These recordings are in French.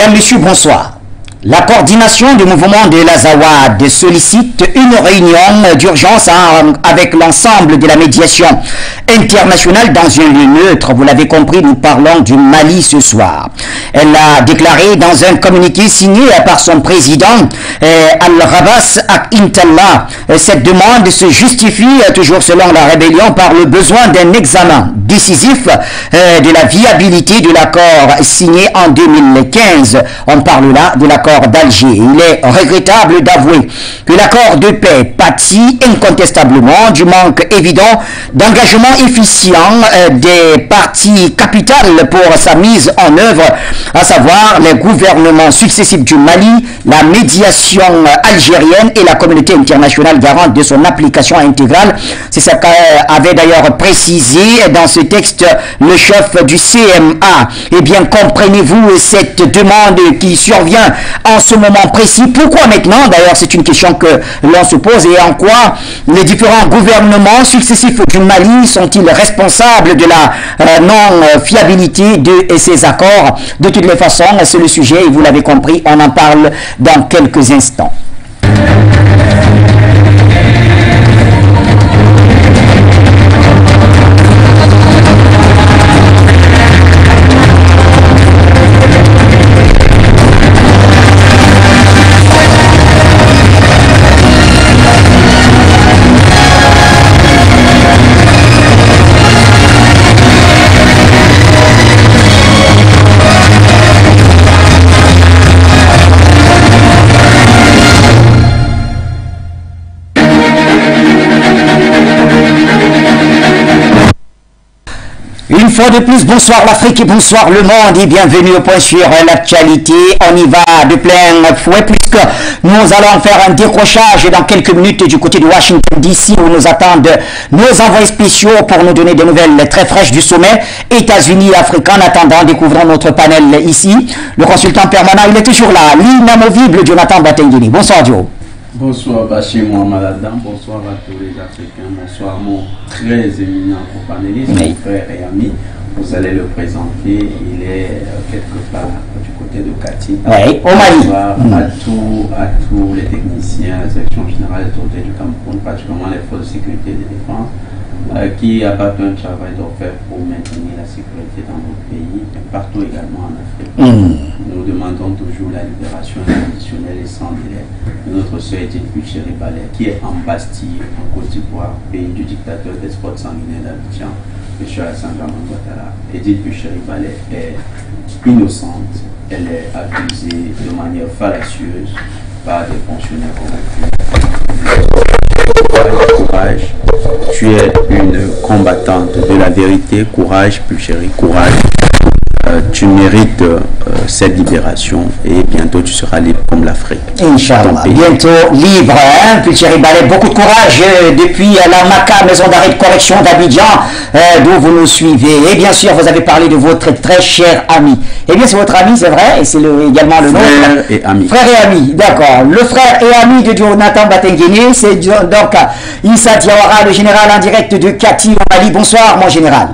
Mesdames, Messieurs, bonsoir. La coordination du mouvement de l'Azawad sollicite une réunion d'urgence avec l'ensemble de la médiation internationale dans un lieu neutre. Vous l'avez compris, nous parlons du Mali ce soir. Elle a déclaré dans un communiqué signé par son président Al-Rabas Intallah. Cette demande se justifie toujours selon la rébellion par le besoin d'un examen décisif de la viabilité de l'accord signé en 2015. On parle là de l'accord d'Alger. Il est regrettable d'avouer que l'accord de paix pâtit incontestablement du manque évident d'engagement efficient des parties capitales pour sa mise en œuvre, à savoir les gouvernements successifs du Mali, la médiation algérienne et la communauté internationale garante de son application intégrale. C'est ce qu'avait d'ailleurs précisé dans ce texte le chef du CMA. Eh bien, comprenez-vous cette demande qui survient en ce moment précis? Pourquoi maintenant? D'ailleurs, c'est une question que l'on se pose. Et en quoi les différents gouvernements successifs du Mali sont-ils responsables de la non-fiabilité de ces accords? De toutes les façons, c'est le sujet et vous l'avez compris, on en parle dans quelques instants. Une fois de plus, bonsoir l'Afrique et bonsoir le monde et bienvenue au point sur l'actualité. On y va de plein fouet puisque nous allons faire un décrochage dans quelques minutes du côté de Washington DC où nous attendent nos envoyés spéciaux pour nous donner des nouvelles très fraîches du sommet États-Unis-Afrique. En attendant, découvrons notre panel ici. Le consultant permanent, il est toujours là, l'inamovible Jonathan Batengini. Bonsoir Joe. Bonsoir Bachir Mohamed Adam, bonsoir à tous les Africains, bonsoir mon très éminent co-panéliste, mon frère et ami. Vous allez le présenter, il est quelque part du côté de Kati. Oui, au Mali. Bonsoir à tous les techniciens, la section générale des autorités du Cameroun, particulièrement les forces de sécurité et de défense, qui abattent un travail d'enfer pour maintenir la sécurité dans notre pays et partout également en Afrique. Nous demandons toujours la libération inconditionnelle et sans délai de notre sœur Edith Bucheri-Ballet, qui est en Bastille, en Côte d'Ivoire, pays du dictateur despote sanguinaire d'Abidjan, M. Alassane Dramane Ouattara. Edith Bucheri-Ballet est innocente, elle est accusée de manière fallacieuse par des fonctionnaires corrompus. Courage, tu es une combattante de la vérité, courage Bucheri, courage. Tu mérites cette libération et bientôt tu seras libre comme l'Afrique. Inch'Allah, bientôt libre, hein, Bucheri-Ballet, beaucoup de courage depuis la MACA, maison d'arrêt de correction d'Abidjan, d'où vous nous suivez. Et bien sûr, vous avez parlé de votre très cher ami. Eh bien, c'est votre ami, c'est vrai, et c'est également le nôtre. Frère et ami. Frère et ami, d'accord. Le frère et ami de Jonathan Batengini, c'est donc Issa Diawara, le général en direct de Kati au Mali. Bonsoir, mon général.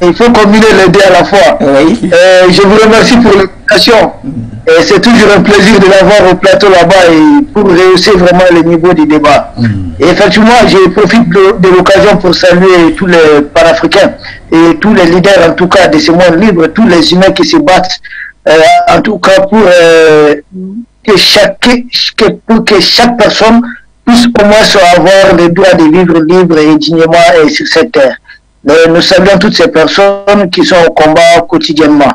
Il faut combiner les deux à la fois. Oui. Je vous remercie pour l'invitation. C'est toujours un plaisir de l'avoir au plateau là-bas et pour rehausser vraiment le niveau du débat. Et effectivement, je profite de l'occasion pour saluer tous les panafricains et tous les leaders, en tout cas, de ce monde libre, tous les humains qui se battent, en tout cas, pour que chaque personne puisse au moins avoir le droit de vivre libre et dignement sur cette terre. Nous saluons toutes ces personnes qui sont au combat quotidiennement.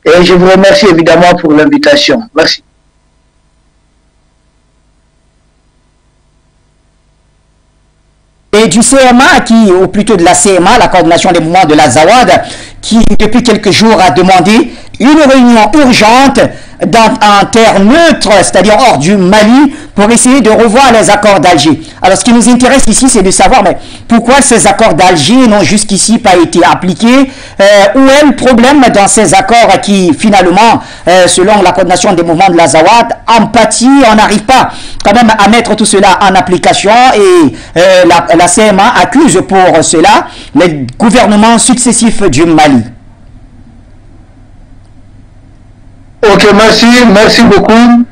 Et je vous remercie évidemment pour l'invitation. Merci. Et du CMA, ou plutôt de la CMA, la coordination des mouvements de l'Azawad, qui depuis quelques jours a demandé une réunion urgente en terre neutre, c'est-à-dire hors du Mali, pour essayer de revoir les accords d'Alger. Alors, ce qui nous intéresse ici, c'est de savoir mais pourquoi ces accords d'Alger n'ont jusqu'ici pas été appliqués, où est le problème dans ces accords qui, finalement, selon la coordination des mouvements de l'Azawad, en pâtit, on n'arrive pas quand même à mettre tout cela en application et la CMA accuse pour cela les gouvernements successifs du Mali. Ok, merci beaucoup.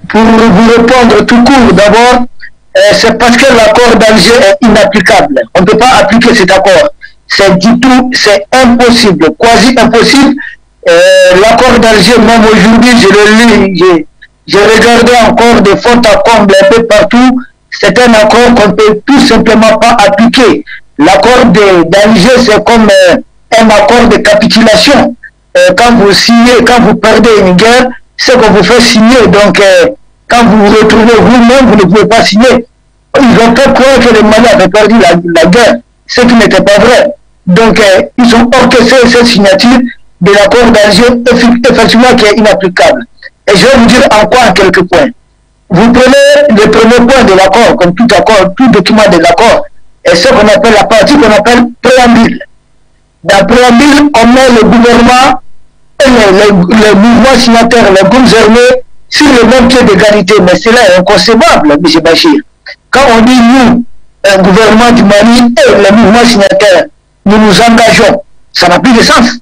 Pour vous répondre tout court, d'abord, c'est parce que l'accord d'Alger est inapplicable. On ne peut pas appliquer cet accord. C'est du tout, c'est impossible, quasi impossible. L'accord d'Alger, même aujourd'hui, je le lis, j'ai regardé encore de fond à comble un peu partout. C'est un accord qu'on ne peut tout simplement pas appliquer. L'accord d'Alger, c'est comme un accord de capitulation. Quand vous signez, quand vous perdez une guerre, c'est qu'on vous fait signer. Donc, quand vous vous retrouvez vous-même, vous ne pouvez pas signer. Ils ont fait croire que les Mali avaient perdu la guerre, ce qui n'était pas vrai. Donc, ils ont orchestré cette signature de l'accord d'Alger, effectivement, qui est inapplicable. Et je vais vous dire en quoi, en quelques points. Vous prenez le premier point de l'accord, comme tout accord, tout document de l'accord, et ce qu'on appelle la partie qu'on appelle préambule. Dans le préambule, on met le gouvernement et les mouvements signataires, les groupes armés, sur le même pied d'égalité. Mais cela est inconcevable, M. Bachir. Quand on dit nous, un gouvernement du Mali et les mouvements signataires, nous nous engageons, ça n'a plus de sens.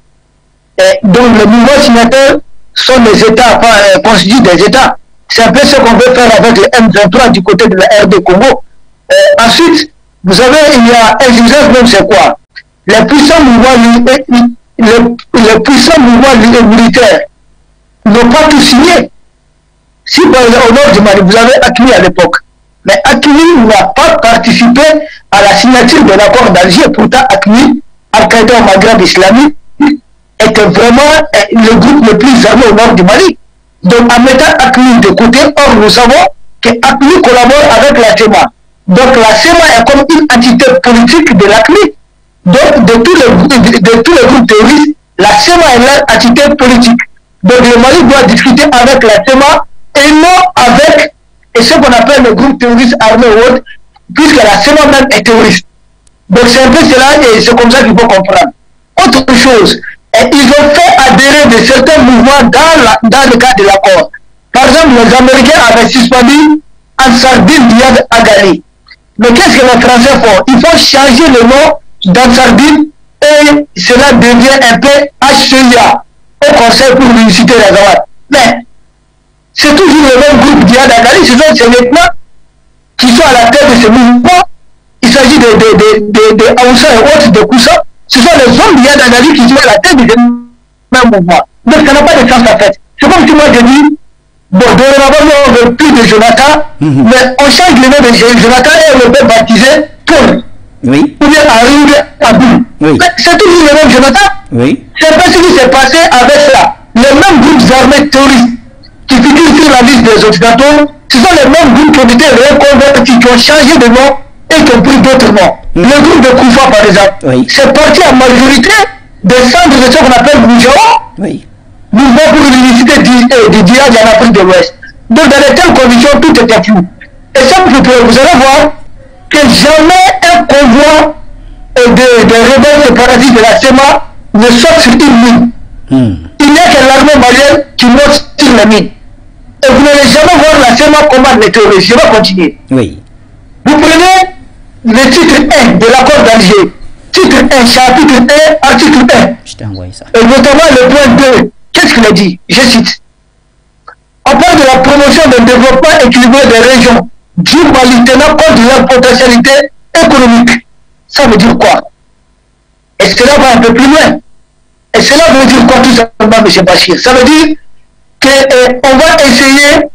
Et donc les mouvements signataires sont des États, constituent des États. C'est un peu ce qu'on veut faire avec le M23 du côté de la RD Congo. Ensuite, vous savez, il y a exigence même, c'est quoi? Les puissants mouvements militaires n'ont pas tout signé. Si par exemple au nord du Mali, vous avez Akmi à l'époque, mais Akmi n'a pas participé à la signature de l'accord d'Alger. Pourtant, Akmi, Al-Qaïda au Maghreb islamique, était vraiment le groupe le plus armé au nord du Mali. Donc, en mettant Akmi de côté, or nous savons que Akmi collabore avec la CEMA. Donc, la CEMA est comme une entité politique de l'Akmi. Donc, de tous les groupes terroristes, la CEMA est l'entité politique. Donc, le Mali doit discuter avec la CEMA et non avec ce qu'on appelle le groupe terroriste armé ou autre, puisque la CEMA même est terroriste. Donc, c'est un peu cela et c'est comme ça qu'il faut comprendre. Autre chose, ils ont fait adhérer de certains mouvements dans le cadre de l'accord. Par exemple, les Américains avaient suspendu Ansar Din Diad Agali. Mais qu'est-ce que les Français font? Il faut changer le nom d'Ansar Din et cela devient un peu HCIA, au Conseil pour l'unicité des Azawad. Mais c'est toujours le même groupe Diad Agali, ce sont ces lieutenants qui sont à la tête de ce mouvement. Il s'agit de Aoussa et autres, de Koussa. Ce sont les hommes Diad Agali qui sont à la tête de ce même mouvement. Donc ça n'a pas de sens en fait. C'est comme si moi je dis, bon, dorénavant, on ne veut plus de Jonathan, mais on change le nom de Jonathan et on le fait baptiser Paul. Oui. Ou bien Aring Abou. Oui. C'est toujours le même Jonathan. Oui. C'est pas ce qui s'est passé avec ça. Les mêmes groupes armés terroristes qui figurent sur la liste des Occidentaux, ce sont les mêmes groupes qui ont été reconvertis, qui ont changé de nom et qui ont pris d'autres noms. Le groupe de Koufa, par exemple, Oui. c'est parti en majorité des centres de ce qu'on appelle Moujao, Oui. mouvement pour l'unicité du Djihad en Afrique de l'Ouest. Donc dans de telles conditions, tout était flou. Et ça, vous allez voir que jamais un convoi des rebelles séparatistes de la CEMA ne sort sur une mine. Il n'y a que l'armée malienne qui monte sur la mine. Et vous n'allez jamais voir la CEMA combattre les terroristes. Je vais continuer. Oui. Vous prenez le titre 1 de l'accord d'Alger. Titre 1, chapitre 1, article 1. Je t'ai envoyé ça. Et notamment le point 2. Qu'est-ce qu'il a dit? Je cite. On parle de la promotion d'un développement équilibré des régions du Mali tenant compte de leur potentialité économique. Ça veut dire quoi? Et cela va un peu plus loin. Et cela veut dire quoi tout simplement, M. Bachir? Ça veut dire qu'on va essayer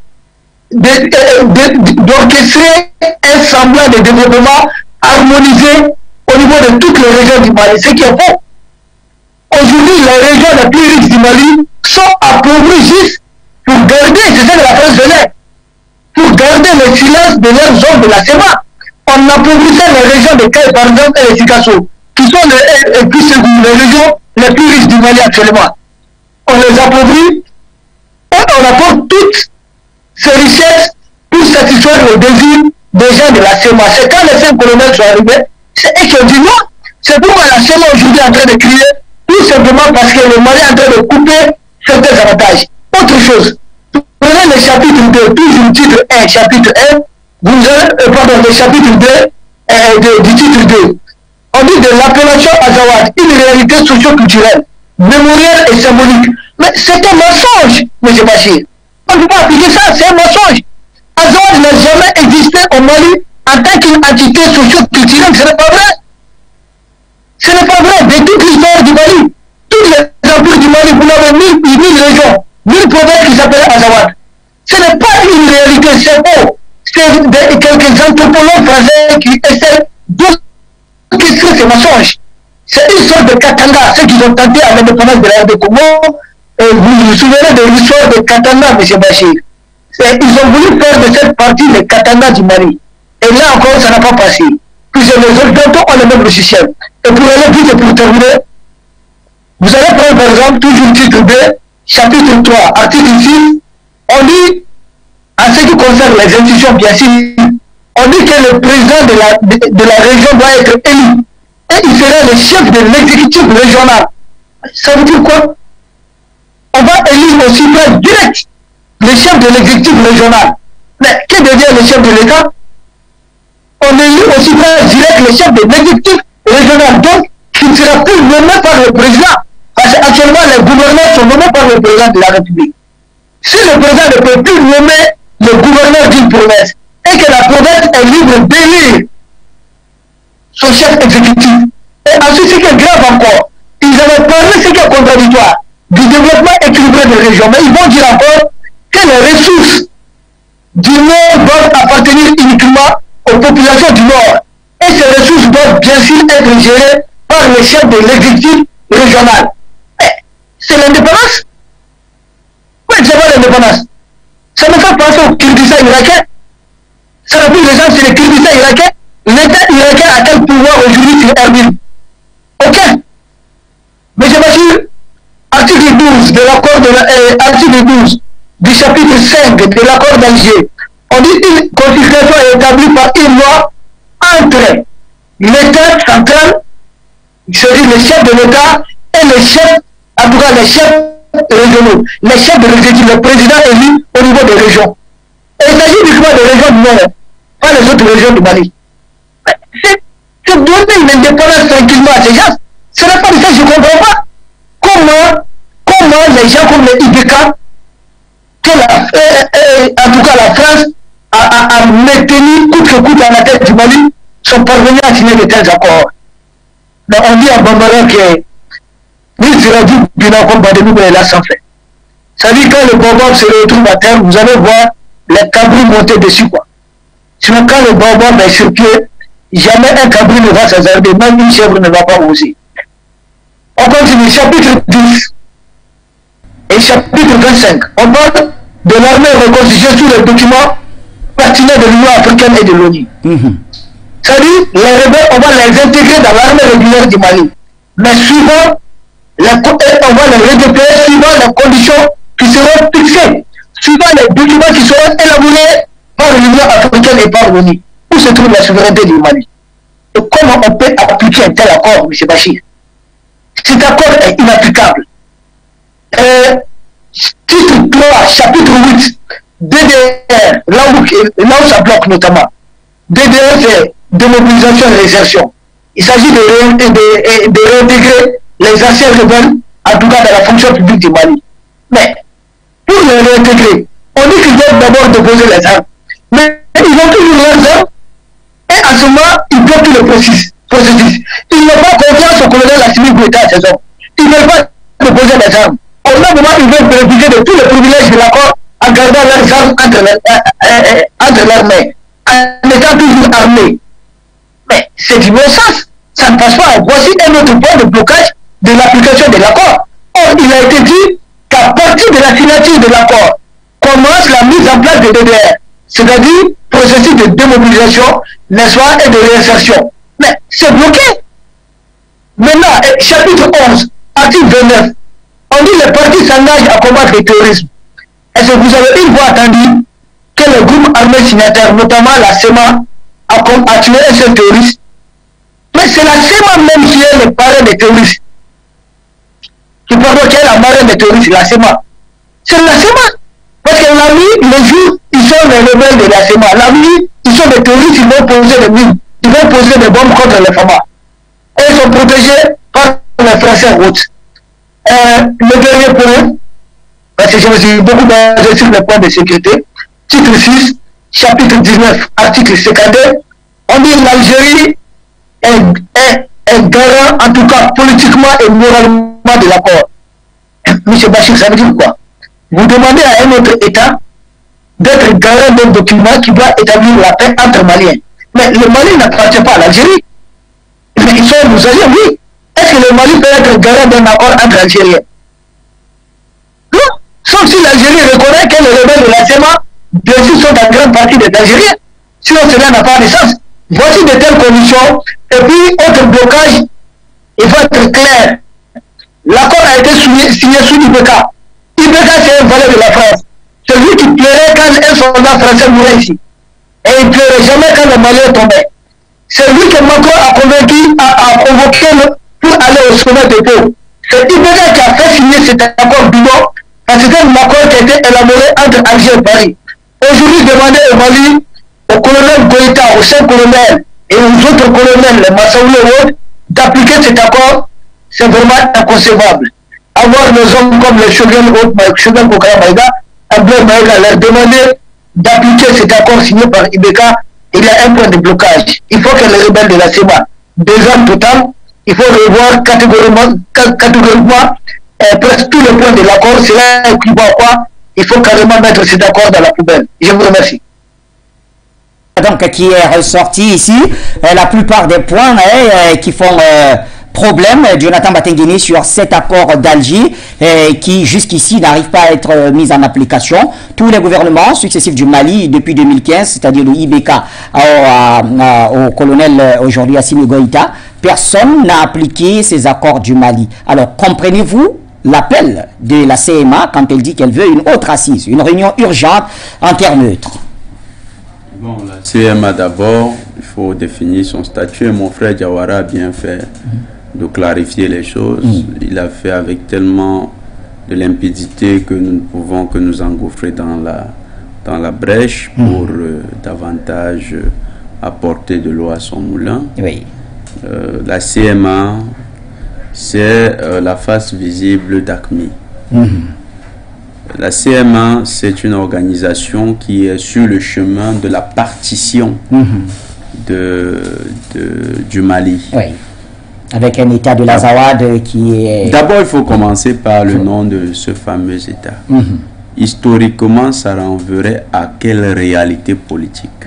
d'orchestrer un semblant de développement harmonisé au niveau de toutes les régions du Mali. Ce qui est faux. Aujourd'hui, les régions les plus riches du Mali sont appauvries juste pour garder, c'est ça que la France faisait, pour garder le silence de leurs zones de la CEMA. On appauvrissait les régions de Caille, par exemple, et les Sikasso, qui sont les régions les plus riches du Mali actuellement. On les appauvrit on apporte toutes ces richesses pour satisfaire le désir des gens de la CEMA. C'est quand les 5 colonels sont arrivés, c'est eux qui ont dit non. C'est pourquoi la CEMA aujourd'hui est en train de crier, tout simplement parce que le Mali est en train de couper certains avantages. Autre chose, prenez le chapitre 2, toujours le titre 1, chapitre 1, vous avez, pardon, le chapitre 2 du titre 2. On dit de l'appellation Azawad, une réalité socio-culturelle, mémorielle et symbolique. Mais c'est un mensonge, M. Bachir. On ne peut pas appliquer ça, c'est un mensonge. Azawad n'a jamais existé au Mali en tant qu'une entité socio-culturelle, ce n'est pas vrai. Ce n'est pas vrai. De toute l'histoire du Mali, tous les empires du Mali, vous avez 1000 régions, 1000 provinces qui s'appellent Azawad. Ce n'est pas une réalité, c'est faux. C'est quelques anthropologues français qui essaient d'orchestrer ces mensonges. C'est une sorte de Katanga, ceux qui ont tenté à l'indépendance de la RD Congo. Vous vous souvenez de l'histoire de Katanga, M. Bachir. Ils ont voulu faire de cette partie le Katanga du Mali. Et là encore, ça n'a pas passé. Puisque les Occidentaux ont le même logiciel. Et pour aller vite et pour terminer, vous allez prendre par exemple toujours le titre 2, chapitre 3, article 6, on dit, en ce qui concerne les institutions, bien sûr, on dit que le président de la région doit être élu. Et il sera le chef de l'exécutif régional. Ça veut dire quoi? On va élire aussi suffrage direct le chef de l'exécutif régional. Mais que devient le chef de l'État? On élit au suffrage direct le chef de l'exécutif régional. Donc, il ne sera plus nommé par le président. Parce qu'actuellement, les gouverneurs sont nommés par le président de la République. Si le président ne peut plus nommer le gouverneur d'une province et que la province est libre d'élire son chef exécutif. Et ensuite, ce qui est grave encore, ils avaient parlé, ce qui est contradictoire, du développement équilibré des régions. Mais ils vont dire encore que les ressources du Nord doivent appartenir uniquement aux populations du Nord. Et ces ressources doivent bien sûr être gérées par le chef de l'exécutif régional. C'est l'indépendance? Oui, c'est pas l'indépendance. Ça me fait penser au Kyrgyzstan irakien. Ça n'a plus de gens, c'est le Kyrgyzstan irakien. L'État irakien a quel pouvoir aujourd'hui sur Erbil? Aucun. Mais je m'assure, article 12 de l'accord de article 12 du chapitre 5 de l'accord d'Alger, on dit une constitution est établie par une loi entre l'État central, c'est-à-dire le chef de l'État, et le chef, en tout cas les chefs régionaux, les chefs de l'exécutif, le président élu au niveau des régions. Et il s'agit uniquement des régions du Nord, pas les autres régions du Mali. C'est donner une indépendance tranquillement à ces gens. Ce n'est pas de ça que je ne comprends pas. Comment les gens comme les IBK, en tout cas la France, a maintenu coûte que coûte à la tête du Mali, sont parvenus à signer de tels accords. Donc on dit à Bambara que il sera dit bien comme Bademou est là sans fait. Ça veut dire quand le Bambara se retrouve à terre, vous allez voir les cabris monter dessus quoi. Sinon quand le Bambara est sur pied, jamais un cabri ne va s'hasarder, même une chèvre ne va pas oser. On continue, chapitre 10 et chapitre 25. On parle de l'armée reconstituée sous les documents pertinents de l'Union africaine et de l'ONU. C'est-à-dire, les rebelles, on va les intégrer dans l'armée régulière du Mali. Mais suivant, on va les redéployer suivant les conditions qui seront fixées, suivant les documents qui seront élaborés par l'Union africaine et par l'ONU. Où se trouve la souveraineté du Mali? Et comment on peut appliquer un tel accord, M. Bachir? Cet accord est inapplicable. Titre 3, chapitre 8, DDR, là où ça bloque notamment. DDR, c'est démobilisation et réinsertion. Il s'agit de réintégrer les anciens rebelles, en tout cas dans la fonction publique du Mali. Mais, pour les réintégrer, on dit qu'ils doivent d'abord déposer les armes. Mais ils ont toujours leurs armes, et en ce moment, ils bloquent tout le processus. Ils n'ont pas confiance au colonel Assimi Goïta à ces hommes. Ils ne veulent pas déposer les armes. Au même moment, ils veulent bénéficier de tous les privilèges de l'accord en gardant leurs armes entre leurs mains, en étant toujours armés. Mais c'est du bon sens. Ça ne passe pas. Voici un autre point de blocage de l'application de l'accord. Or, il a été dit qu'à partir de la signature de l'accord, commence la mise en place de DDR, c'est-à-dire processus de démobilisation, n'est-ce pas, et de réinsertion. Mais c'est bloqué. Maintenant, chapitre 11, article 29, on dit que les partis s'engagent à combattre le terrorisme. Est-ce que vous avez une fois entendu que le groupe armé signataire, notamment la SEMA, a tué un seul terroriste? Mais c'est la SEMA même qui est le parrain des terroristes. Qui est la marraine des terroristes, la SEMA. C'est la SEMA. Parce que la nuit, les jours, ils sont les rebelles de la SEMA. La nuit, ils sont des terroristes, ils vont poser des mines. Ils vont poser des bombes contre les FAMA. Et ils sont protégés par les Français routes. Le dernier point, parce que je me suis beaucoup basé sur les points de sécurité, titre 6, chapitre 19, article 52, on dit que l'Algérie est garant, en tout cas politiquement et moralement, de l'accord. M. Bachir, ça veut dire quoi? Vous demandez à un autre État d'être garant d'un document qui doit établir la paix entre Maliens. Mais le Mali n'appartient pas à l'Algérie. Mais ils sont nos alliés, oui. Est-ce que le Mali peut être garant d'un accord entre Algériens? Non. Sauf si l'Algérie reconnaît que les rebelles de la SEMA, bien sûr, sont en grande partie des Algériens. Sinon, cela n'a pas de sens. Voici de telles conditions. Et puis, autre blocage, il faut être clair. L'accord a été signé sous IBK. IBK, c'est un valet de la France. C'est lui qui pleurait quand un soldat français mourait ici. Et il ne pleurait jamais quand le Malien tombait. C'est lui que Macron a convaincu, a convoqué pour aller au sommet de Pau. C'est IBK qui a fait signer cet accord bidon, parce que c'est un accord qui a été élaboré entre Alger et Paris. Aujourd'hui, demandez au Mali, au colonel Goïta, aux 5 colonels et aux autres colonels, les Massaouli et autres, d'appliquer cet accord, c'est vraiment inconcevable. Avoir des hommes comme le Shogun Kokara Maïga, Abdel Maïga, leur demander d'appliquer cet accord signé par IBK, il y a un point de blocage. Il faut que les rebelles de la SEMA désarment total, il faut revoir catégoriquement presque tous les points de l'accord. Cela équivaut à quoi? Il faut carrément mettre cet accord dans la poubelle. Je vous remercie. Donc, qui est ressorti ici, la plupart des points qui font problème, Jonathan Batengini, sur cet accord d'Alger qui jusqu'ici n'arrive pas à être mis en application. Tous les gouvernements successifs du Mali depuis 2015, c'est-à-dire le IBK au colonel aujourd'hui Assimi Goïta, personne n'a appliqué ces accords du Mali. Alors comprenez-vous l'appel de la CMA quand elle dit qu'elle veut une autre assise, une réunion urgente en termes neutres? Bon, la CMA d'abord, il faut définir son statut. Mon frère Diawara a bien fait de clarifier les choses. Il a fait avec tellement de limpidité que nous ne pouvons que nous engouffrer dans la brèche pour davantage apporter de l'eau à son moulin. Oui. La CMA, c'est la face visible d'ACMI. La CMA, c'est une organisation qui est sur le chemin de la partition du Mali. Oui. Avec un État de l'Azawad qui est... D'abord, il faut commencer par le nom de ce fameux État. Historiquement, ça renverrait à quelle réalité politique?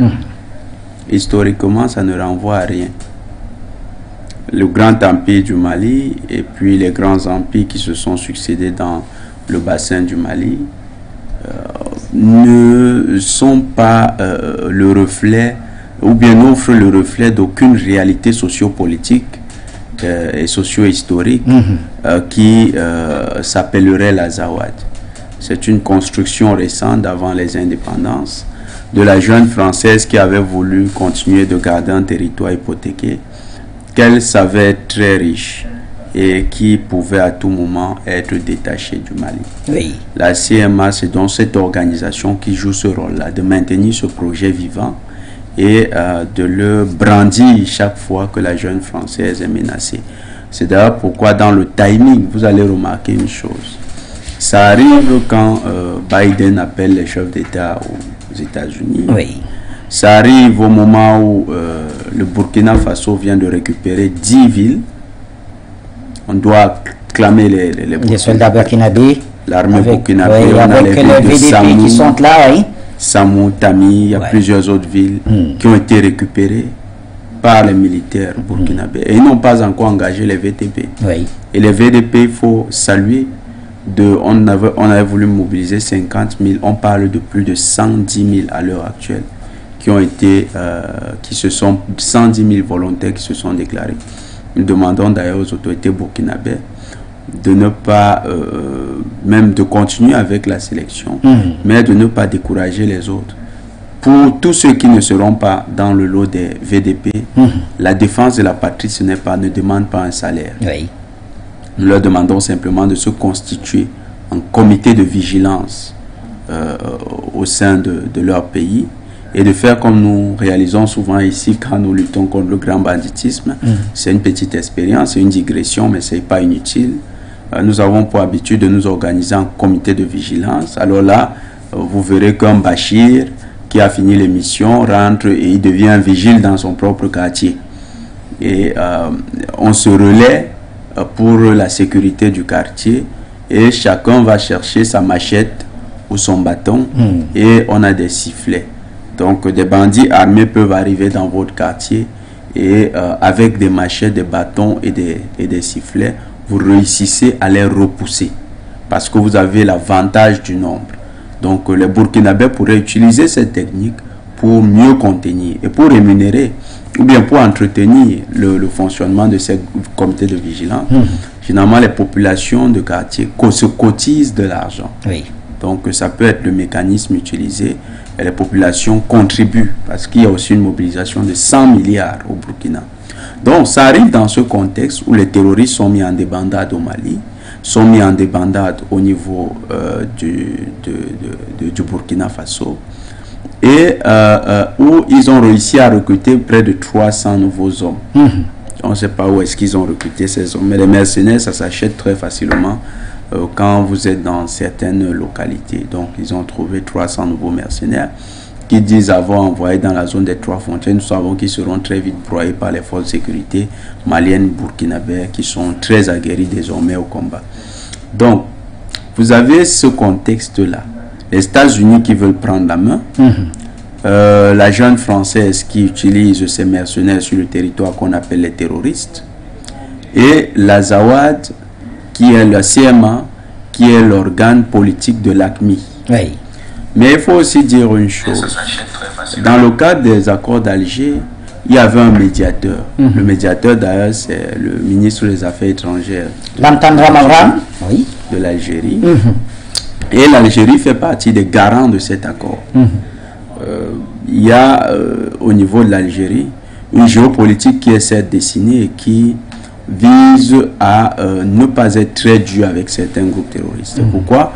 Historiquement, ça ne renvoie à rien. Le grand empire du Mali et puis les grands empires qui se sont succédés dans le bassin du Mali ne sont pas le reflet, ou bien offrent le reflet d'aucune réalité sociopolitique et socio-historique qui s'appellerait l'Azawad. C'est une construction récente d'avant les indépendances de la jeune française qui avait voulu continuer de garder un territoire hypothéqué, qu'elle savait être très riche et qui pouvait à tout moment être détachée du Mali. Oui. La CMA, c'est donc cette organisation qui joue ce rôle-là, de maintenir ce projet vivant et de le brandir chaque fois que la jeune française est menacée. C'est d'ailleurs pourquoi dans le timing, vous allez remarquer une chose. Ça arrive quand Biden appelle les chefs d'État aux États-Unis. Oui. Ça arrive au moment où le Burkina Faso vient de récupérer 10 villes. On doit clamer les soldats burkinabés. L'armée burkinabé, oui, on a les villes de VDP qui sont là, oui. Samou, Tami, il y a plusieurs autres villes qui ont été récupérées par les militaires burkinabés. Et ils n'ont pas encore engagé les VDP. Oui. Et les VDP, il faut saluer, on avait voulu mobiliser 50 000, on parle de plus de 110 000 à l'heure actuelle, qui ont été, 110 000 volontaires qui se sont déclarés. Nous demandons d'ailleurs aux autorités burkinabées de ne pas, même de continuer avec la sélection, mais de ne pas décourager les autres. Pour tous ceux qui ne seront pas dans le lot des VDP, la défense de la patrie, ne demande pas un salaire. Oui. Nous leur demandons simplement de se constituer en comité de vigilance au sein de leur pays et de faire comme nous réalisons souvent ici quand nous luttons contre le grand banditisme. C'est une petite expérience, c'est une digression, mais ce n'est pas inutile. Nous avons pour habitude de nous organiser en comité de vigilance. Alors là, vous verrez qu'un Bachir qui a fini l'émission rentre et il devient vigile dans son propre quartier. Et on se relaie pour la sécurité du quartier et chacun va chercher sa machette ou son bâton et on a des sifflets. Donc des bandits armés peuvent arriver dans votre quartier et avec des machettes, des bâtons et des sifflets, vous réussissez à les repousser parce que vous avez l'avantage du nombre. Donc les Burkinabés pourraient utiliser cette technique pour mieux contenir et pour rémunérer ou bien pour entretenir le fonctionnement de ces comités de vigilance. Finalement, les populations de quartier se cotisent de l'argent. Oui. Donc ça peut être le mécanisme utilisé et les populations contribuent parce qu'il y a aussi une mobilisation de 100 milliards au Burkina. Donc ça arrive dans ce contexte où les terroristes sont mis en débandade au Mali, sont mis en débandade au niveau du Burkina Faso et où ils ont réussi à recruter près de 300 nouveaux hommes. On ne sait pas où est-ce qu'ils ont recruté ces hommes, mais les mercenaires, ça s'achète très facilement quand vous êtes dans certaines localités. Donc ils ont trouvé 300 nouveaux mercenaires qui disent avoir envoyé dans la zone des Trois Frontières. Nous savons qu'ils seront très vite broyés par les forces de sécurité maliennes, burkinabées, qui sont très aguerris désormais au combat. Donc, vous avez ce contexte-là. Les États-Unis qui veulent prendre la main, la jeune française qui utilise ces mercenaires sur le territoire qu'on appelle les terroristes, et la ZAWAD qui est la CMA, qui est l'organe politique de l'AQMI. Oui. Mais il faut aussi dire une chose. Dans le cadre des accords d'Alger, il y avait un médiateur. Le médiateur, d'ailleurs, c'est le ministre des Affaires étrangères de l'Algérie. Et l'Algérie fait partie des garants de cet accord. Il y a au niveau de l'Algérie une géopolitique qui essaie de dessiner et qui vise à ne pas être très dur avec certains groupes terroristes. Pourquoi?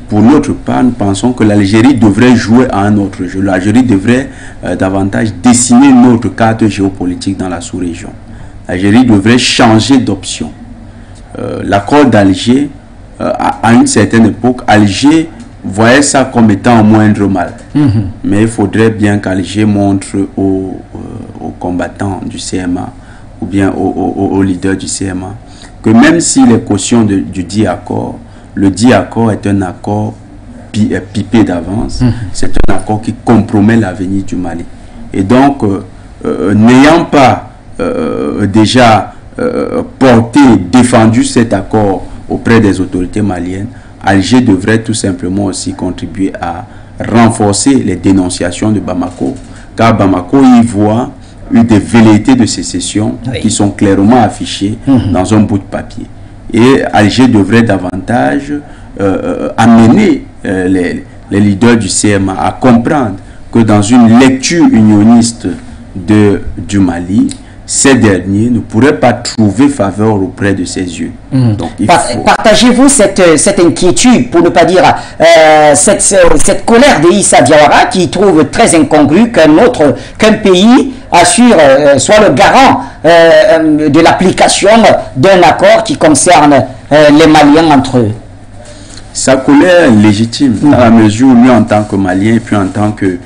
Pour notre part, nous pensons que l'Algérie devrait jouer à un autre jeu. L'Algérie devrait davantage dessiner notre cadre géopolitique dans la sous-région. L'Algérie devrait changer d'option. L'accord d'Alger, à une certaine époque, Alger voyait ça comme étant un moindre mal. Mais il faudrait bien qu'Alger montre aux combattants du CMA ou bien aux leaders du CMA que même s'il est caution du dit accord, le dit accord est un accord pipé d'avance, c'est un accord qui compromet l'avenir du Mali. Et donc, n'ayant pas déjà défendu cet accord auprès des autorités maliennes, Alger devrait tout simplement aussi contribuer à renforcer les dénonciations de Bamako, car Bamako y voit des velléités de sécession qui sont clairement affichées dans un bout de papier. Et Alger devrait davantage amener les leaders du CMA à comprendre que dans une lecture unioniste du Mali, ces derniers ne pourraient pas trouver faveur auprès de ses yeux. Donc, partagez-vous cette inquiétude, pour ne pas dire cette colère de Issa Diawara, qui trouve très incongru qu'un pays assure, soit le garant de l'application d'un accord qui concerne les Maliens entre eux? Sa colère est légitime, dans la mesure où nous, en tant que Maliens, et puis en tant que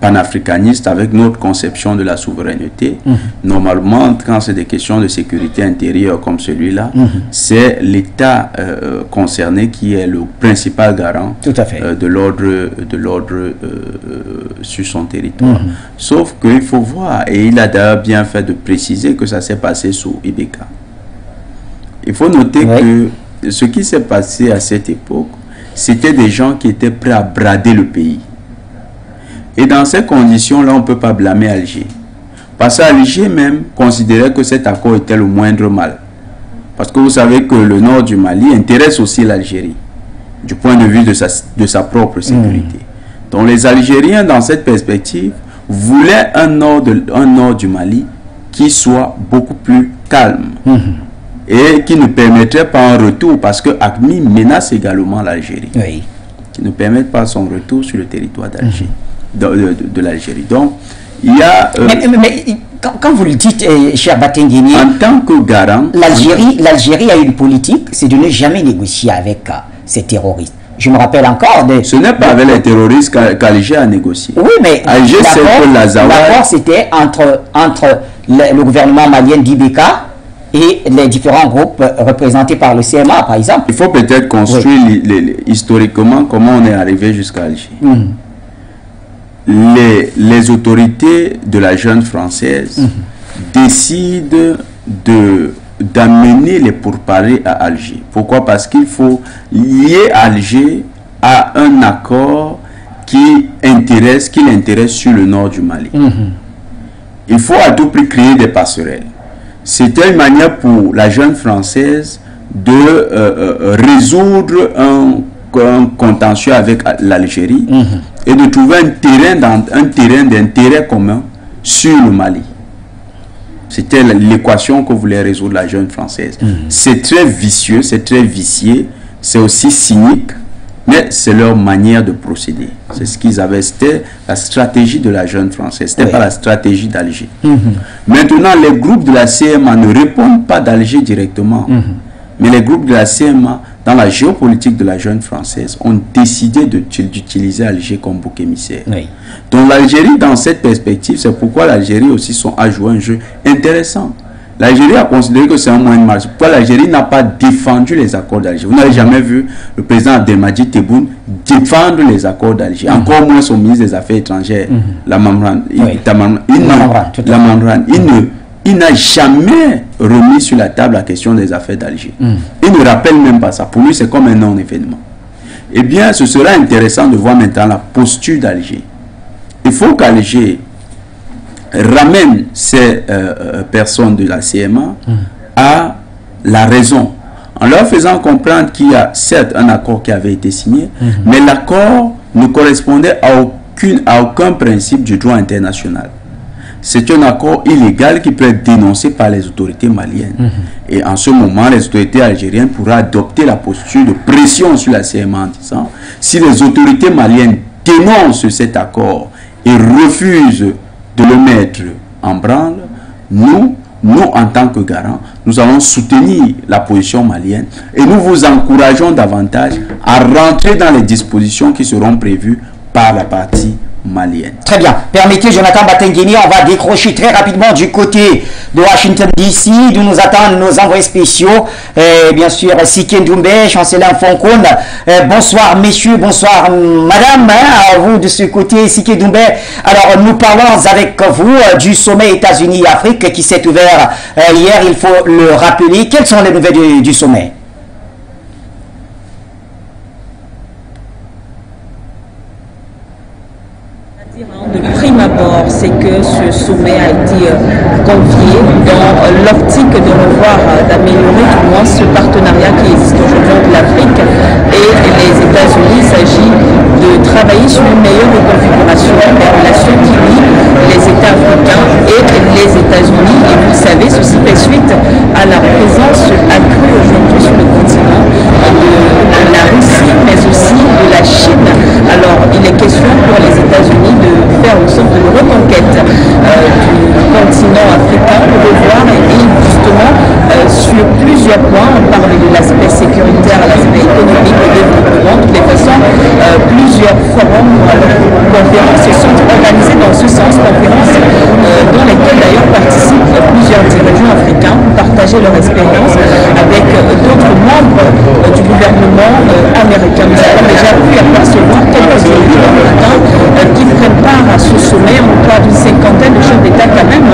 panafricanistes, avec notre conception de la souveraineté, normalement, quand c'est des questions de sécurité intérieure comme celui-là, c'est l'État concerné qui est le principal garant de l'ordre sur son territoire. Sauf qu'il faut voir, et il a d'ailleurs bien fait de préciser que ça s'est passé sous Ibeka. Il faut noter que ce qui s'est passé à cette époque, c'était des gens qui étaient prêts à brader le pays. Et dans ces conditions-là, on ne peut pas blâmer Alger. Parce qu'Alger même considérait que cet accord était le moindre mal. Parce que vous savez que le nord du Mali intéresse aussi l'Algérie, du point de vue de sa propre sécurité. Donc les Algériens, dans cette perspective, voulaient un nord du Mali qui soit beaucoup plus calme et qui ne permettrait pas un retour, parce que AQMI menace également l'Algérie, qui ne permettent pas son retour sur le territoire d'Algérie, de l'Algérie. Donc, il y a... mais quand vous le dites, cher Batengini, en tant que garant... L'Algérie a une politique, c'est de ne jamais négocier avec ces terroristes. Je me rappelle encore de... Ce n'est pas avec les terroristes qu'Alger a négocié. Oui, mais l'accord, c'était entre le gouvernement malien d'Ibeka et les différents groupes représentés par le CMA, par exemple. Il faut peut-être construire historiquement comment on est arrivé jusqu'à Alger. Les autorités de la junte française décident d'amener les pourparlers à Alger. Pourquoi? Parce qu'il faut lier Alger à un accord qui intéresse sur le nord du Mali. Il faut à tout prix créer des passerelles. C'était une manière pour la junte française de résoudre un contentieux avec l'Algérie et de trouver un terrain d'intérêt commun sur le Mali. C'était l'équation que voulait résoudre la junte française. C'est très vicieux, c'est très vicié, c'est aussi cynique, mais c'est leur manière de procéder. C'est ce qu'ils avaient, c'était la stratégie de la junte française, c'était pas la stratégie d'Alger. Maintenant, les groupes de la CMA ne répondent pas d'Alger directement, mais les groupes de la CMA, dans la géopolitique de la junte française, ont décidé d'utiliser Alger comme bouc émissaire. Donc l'Algérie, dans cette perspective, c'est pourquoi l'Algérie aussi a joué un jeu intéressant. L'Algérie a considéré que c'est un moyen de marche. Pourquoi l'Algérie n'a pas défendu les accords d'Alger? Vous n'avez jamais vu le président Abdelmadjid Tebboune défendre les accords d'Alger. Encore moins son ministre des Affaires étrangères, Lamamran. Il n'a jamais remis sur la table la question des affaires d'Alger. Il ne rappelle même pas ça. Pour lui, c'est comme un non-événement. Eh bien, ce sera intéressant de voir maintenant la posture d'Alger. Il faut qu'Alger ramène ces personnes de la CMA à la raison, en leur faisant comprendre qu'il y a certes un accord qui avait été signé, mais l'accord ne correspondait à aucun principe du droit international. C'est un accord illégal qui peut être dénoncé par les autorités maliennes. Et en ce moment, les autorités algériennes pourraient adopter la posture de pression sur la CMA en disant, si les autorités maliennes dénoncent cet accord et refusent de le mettre en branle, nous, en tant que garants, nous allons soutenir la position malienne et nous vous encourageons davantage à rentrer dans les dispositions qui seront prévues par la partie malienne. Très bien. Permettez, Jonathan Batengini, on va décrocher très rapidement du côté de Washington DC, d'où nous attendent nos envoyés spéciaux. Bien sûr, Sike Ndoumbe, chancelier Foncon. Bonsoir, messieurs, bonsoir, madame. À vous de ce côté, Sike Ndoumbe. Alors, nous parlons avec vous du sommet États-Unis-Afrique qui s'est ouvert hier, il faut le rappeler. Quelles sont les nouvelles du sommet? De prime abord, c'est que ce sommet a été convié dans l'optique de revoir, d'améliorer du moins ce partenariat qui existe aujourd'hui entre l'Afrique et les États-Unis. Il s'agit de travailler sur une meilleure reconfiguration des relations qui lient les États africains et les États-Unis. Et vous le savez, ceci fait suite à la présence accrue aujourd'hui sur le continent de la Russie, mais aussi de la Chine. Alors, il est question pour les États-Unis de faire une sorte de reconquête du continent africain pour revoir et justement sur plusieurs points, on parle de l'aspect sécuritaire, l'aspect économique, le développement, de toutes les façons, plusieurs forums, conférences sont organisées dans ce sens, conférences dans lesquelles d'ailleurs participent plusieurs dirigeants africains pour partager leur expérience avec d'autres membres du gouvernement américain. Nous avons déjà pu apercevoir quelques leaders africains qui prennent part à ce sommet, on parle d'une cinquantaine de chefs d'État quand même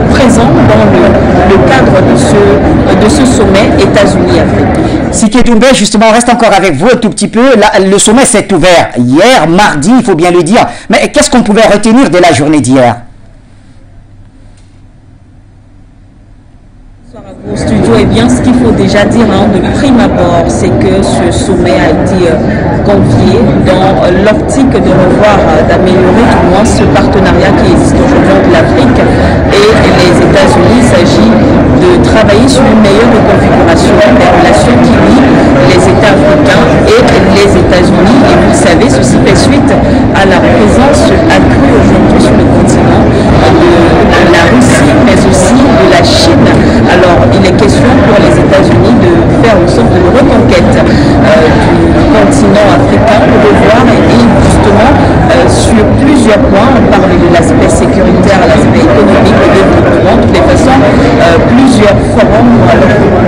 présents dans le cadre de ce sommet États-Unis-Afrique. Sike Ndoumbe, justement, on reste encore avec vous un tout petit peu. Le sommet s'est ouvert hier, mardi, il faut bien le dire. Mais qu'est-ce qu'on pouvait retenir de la journée d'hier? Au studio, eh bien, ce qu'il faut déjà dire de prime abord, c'est que ce sommet a été convié dans l'optique de revoir, d'améliorer tout moins ce partenariat qui existe aujourd'hui entre l'Afrique et les États-Unis. Il s'agit de travailler sur une meilleure configuration des relations qui lient les États africains et les États-Unis. Et vous le savez, ceci fait suite à la présence accrue aujourd'hui sur le continent de la Russie, mais aussi de la Chine. Alors, il est question pour les États-Unis de faire une sorte de reconquête du continent africain pour revoir et justement sur plusieurs points. On parle de l'aspect sécuritaire, l'aspect économique, le développement. De toutes les façons, plusieurs forums,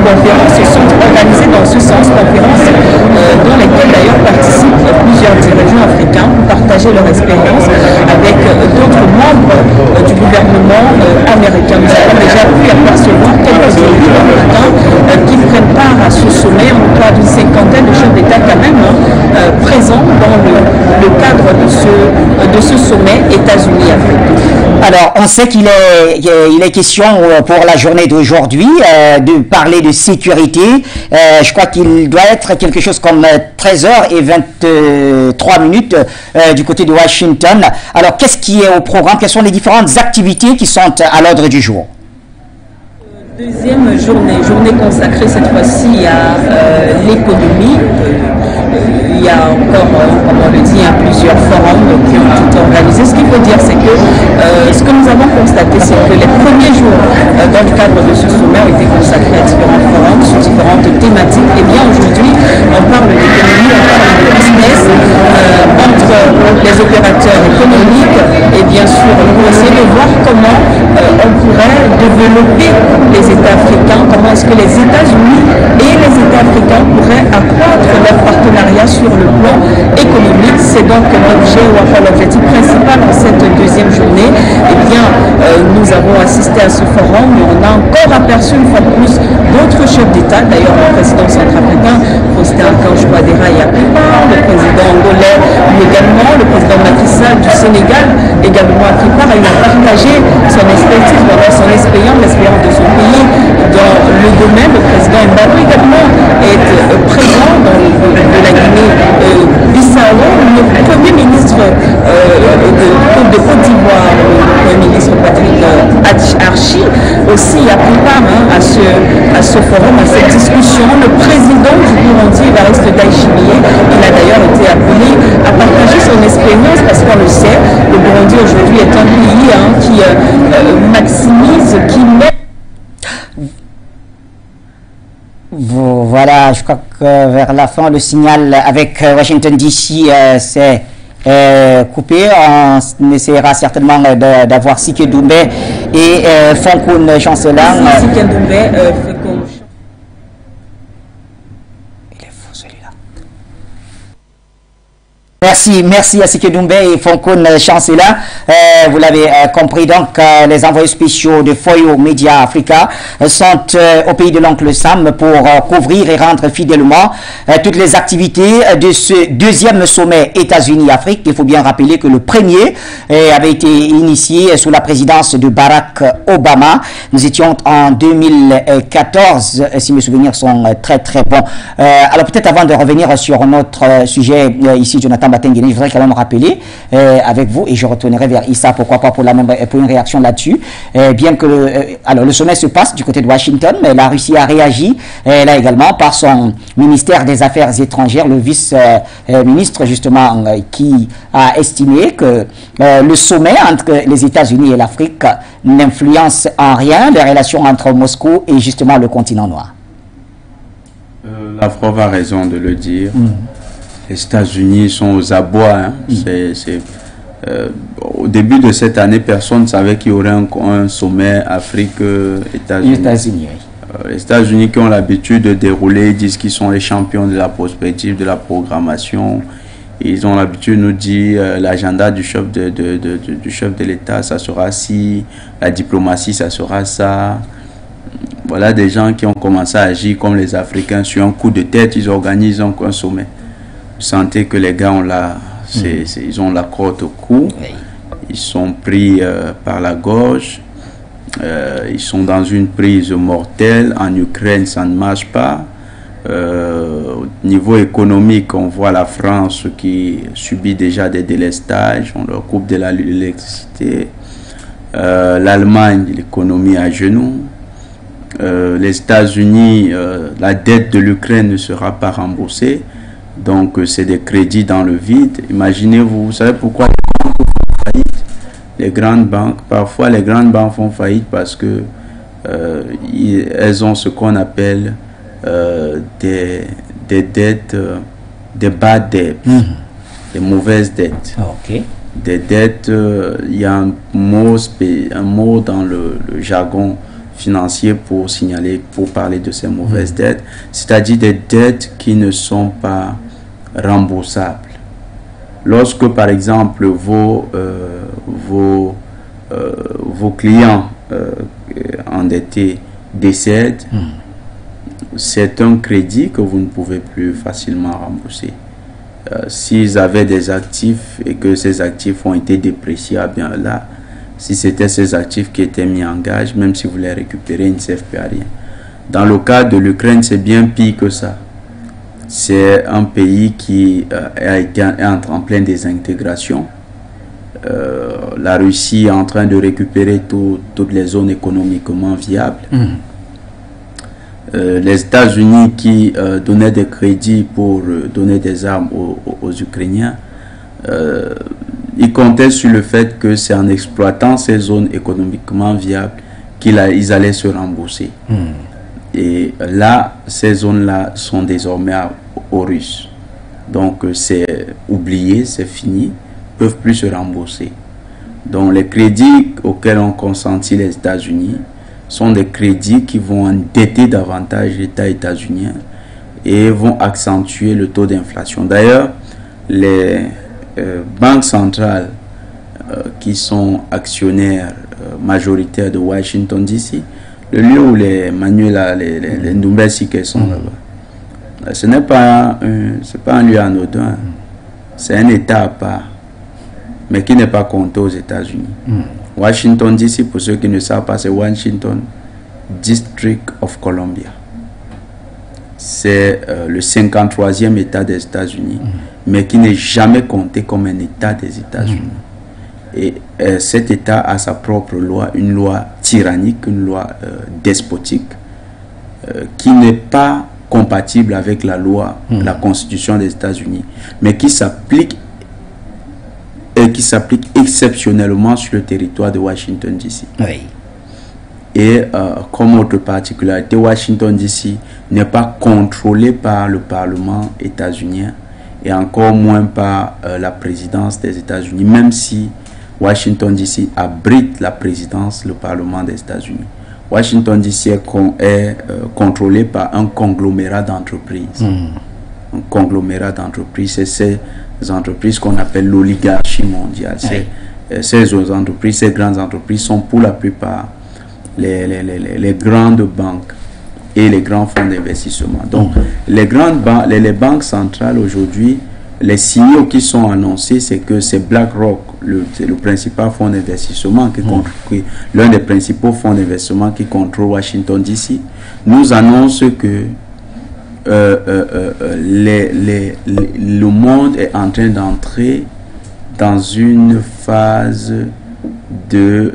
conférences sont organisées dans ce sens, conférences dans lesquelles d'ailleurs participent plusieurs dirigeants africains pour partager leur expérience avec d'autres membres du gouvernement américain. Nous avons déjà pu apercevoir quelques dirigeants africains qui prennent part à ce sommet, en cas d'une cinquantaine de chefs d'État quand même présents dans le cadre de ce sommet États-Unis-Afrique. Alors, on sait qu'il est question pour la journée d'aujourd'hui de parler de sécurité. Je crois qu'il doit être quelque chose comme 13h23 du côté de Washington. Alors, qu'est-ce qui est au programme? Quelles sont les différentes activités qui sont à l'ordre du jour? Deuxième journée consacrée cette fois-ci à l'économie. Il y a encore, comme on le dit, plusieurs forums qui ont été organisés. Ce qu'il faut dire, c'est que ce que nous avons constaté, c'est que les premiers jours dans le cadre de ce sommet ont été consacrés à différents forums sur différentes thématiques. Et bien aujourd'hui, on parle d'économie, on parle de business entre les opérateurs économiques et bien sûr pour essayer de voir comment on pourrait développer les États africains, comment est-ce que les États-Unis et les États africains pourraient accroître leur partenariat sur le plan économique. C'est donc l'objet ou enfin l'objectif principal en cette deuxième journée. Eh bien, nous avons assisté à ce forum, mais on a encore aperçu une fois de plus d'autres chefs d'État, d'ailleurs le président centrafricain, Faustin Archange-Touadéra, y a pris part, le président angolais lui également, le président Macky Sall du Sénégal également a pris part, et il a partagé son expertise, son l'expérience de son pays dans le domaine. Le président Mbalo également est présent dans de la Guinée-Bissau, le premier ministre de Côte d'Ivoire, le premier ministre Patrick Archi, aussi a pris part à ce forum, à cette discussion. Le président du Burundi, Evariste Ndayishimiye, il a d'ailleurs été appelé à partager son expérience parce qu'on le sait, le Burundi aujourd'hui est un pays qui maximise, qui met... Voilà, je crois que vers la fin, le signal avec Washington DC s'est coupé. On essaiera certainement d'avoir Sike Doumbé et Fonkoun Chancelan. Sike Doumbé fait comme... Il est fou celui-là. Merci à Sike Doumbé et Fonkoun Chancela. Vous l'avez compris, donc les envoyés spéciaux de Foyo Media Africa sont au pays de l'oncle Sam pour couvrir et rendre fidèlement toutes les activités de ce deuxième sommet États-Unis-Afrique. Il faut bien rappeler que le premier avait été initié sous la présidence de Barack Obama. Nous étions en 2014, si mes souvenirs sont très très bons. Alors peut-être avant de revenir sur notre sujet ici, Jonathan Batengene, je voudrais quand même rappeler avec vous, et je retournerai vers Issa, pourquoi pas pour une réaction là-dessus. Bien que alors le sommet se passe du côté de Washington, mais la Russie a réagi là également par son ministère des Affaires étrangères, le vice-ministre justement qui a estimé que le sommet entre les États-Unis et l'Afrique n'influence en rien les relations entre Moscou et justement le continent noir. Lavrov a raison de le dire. Les États-Unis sont aux abois. Au début de cette année, personne ne savait qu'il y aurait un sommet Afrique-États-Unis. Les États-Unis qui ont l'habitude de dérouler, ils disent qu'ils sont les champions de la prospective, de la programmation. Ils ont l'habitude de nous dire l'agenda du chef de l'État, ça sera ci, la diplomatie, ça sera ça. Voilà des gens qui ont commencé à agir comme les Africains sur un coup de tête, ils organisent un sommet. Vous sentez que les gars ont ils ont la corde au cou, ils sont pris par la gorge. Ils sont dans une prise mortelle. En Ukraine, ça ne marche pas. Au niveau économique, on voit la France qui subit déjà des délestages. On leur coupe de l'électricité. L'Allemagne, l'économie à genoux. Les États-Unis, la dette de l'Ukraine ne sera pas remboursée. Donc, c'est des crédits dans le vide. Imaginez-vous, vous savez pourquoi les grandes banques, parfois les grandes banques font faillite parce que elles ont ce qu'on appelle des dettes, des bad debts, des mauvaises dettes. Ok. Des dettes, il y a un mot dans le jargon financier pour signaler, pour parler de ces mauvaises dettes, c'est-à-dire des dettes qui ne sont pas remboursables. Lorsque, par exemple, vos clients endettés décèdent, c'est un crédit que vous ne pouvez plus facilement rembourser. S'ils avaient des actifs et que ces actifs ont été dépréciés, bien là, si c'était ces actifs qui étaient mis en gage, même si vous les récupérez, ils ne servent plus à rien. Dans le cas de l'Ukraine, c'est bien pire que ça. C'est un pays qui est en pleine désintégration. La Russie est en train de récupérer toutes les zones économiquement viables. Les États-Unis qui donnaient des crédits pour donner des armes aux Ukrainiens, ils comptaient sur le fait que c'est en exploitant ces zones économiquement viables qu'ils allaient se rembourser. Et là, ces zones-là sont désormais aux Russes. Donc, c'est oublié, c'est fini. Ils ne peuvent plus se rembourser. Donc, les crédits auxquels ont consenti les États-Unis sont des crédits qui vont endetter davantage l'État états-unien et vont accentuer le taux d'inflation. D'ailleurs, les banques centrales qui sont actionnaires majoritaires de Washington DC, le lieu où les manuels, les nouvelles sikhs sont là-bas, ce n'est pas un lieu anodin, c'est un État à part, mais qui n'est pas compté aux États-Unis. Washington DC, pour ceux qui ne savent pas, c'est Washington District of Columbia. C'est le 53e État des États-Unis, mais qui n'est jamais compté comme un État des États-Unis. Et cet État a sa propre loi, une loi tyrannique, une loi despotique, qui n'est pas compatible avec la loi, la Constitution des États-Unis, mais qui s'applique exceptionnellement sur le territoire de Washington DC. Oui. Et comme autre particularité, Washington DC n'est pas contrôlé par le Parlement états-unien et encore moins par la présidence des États-Unis, même si Washington DC abrite la présidence, le Parlement des États-Unis. Washington DC est contrôlé par un conglomérat d'entreprises. Un conglomérat d'entreprises, c'est ces entreprises qu'on appelle l'oligarchie mondiale. Ces entreprises, ces grandes entreprises sont pour la plupart les grandes banques et les grands fonds d'investissement. Donc, les banques centrales aujourd'hui, les signaux qui sont annoncés, c'est que c'est BlackRock, c'est le principal fonds d'investissement, l'un des principaux fonds d'investissement qui contrôle Washington DC, nous annonce que le monde est en train d'entrer dans une phase de,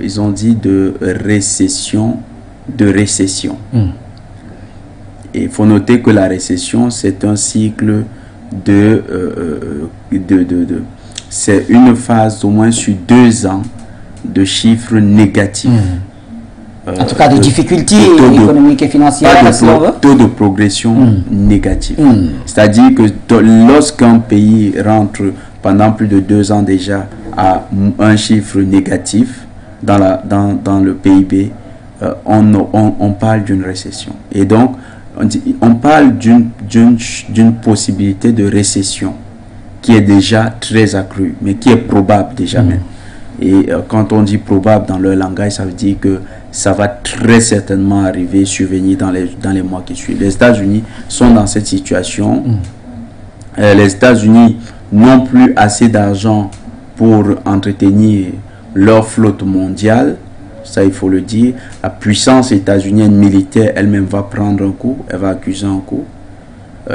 ils ont dit, de récession. Et il faut noter que la récession, c'est un cycle c'est une phase au moins sur 2 ans de chiffres négatifs. En tout cas, de difficultés économiques et financières. Taux de progression négatif. C'est-à-dire que lorsqu'un pays rentre pendant plus de 2 ans déjà à un chiffre négatif dans le PIB, on parle d'une récession. Et donc, on parle d'une possibilité de récession qui est déjà très accrue, mais qui est probable déjà même. Et quand on dit probable dans leur langage, ça veut dire que ça va très certainement arriver, survenir dans les mois qui suivent. Les États-Unis sont dans cette situation. Les États-Unis n'ont plus assez d'argent pour entretenir leur flotte mondiale. ça il faut le dire. La puissance états-unienne militaire elle-même va prendre un coup, elle va accuser un coup.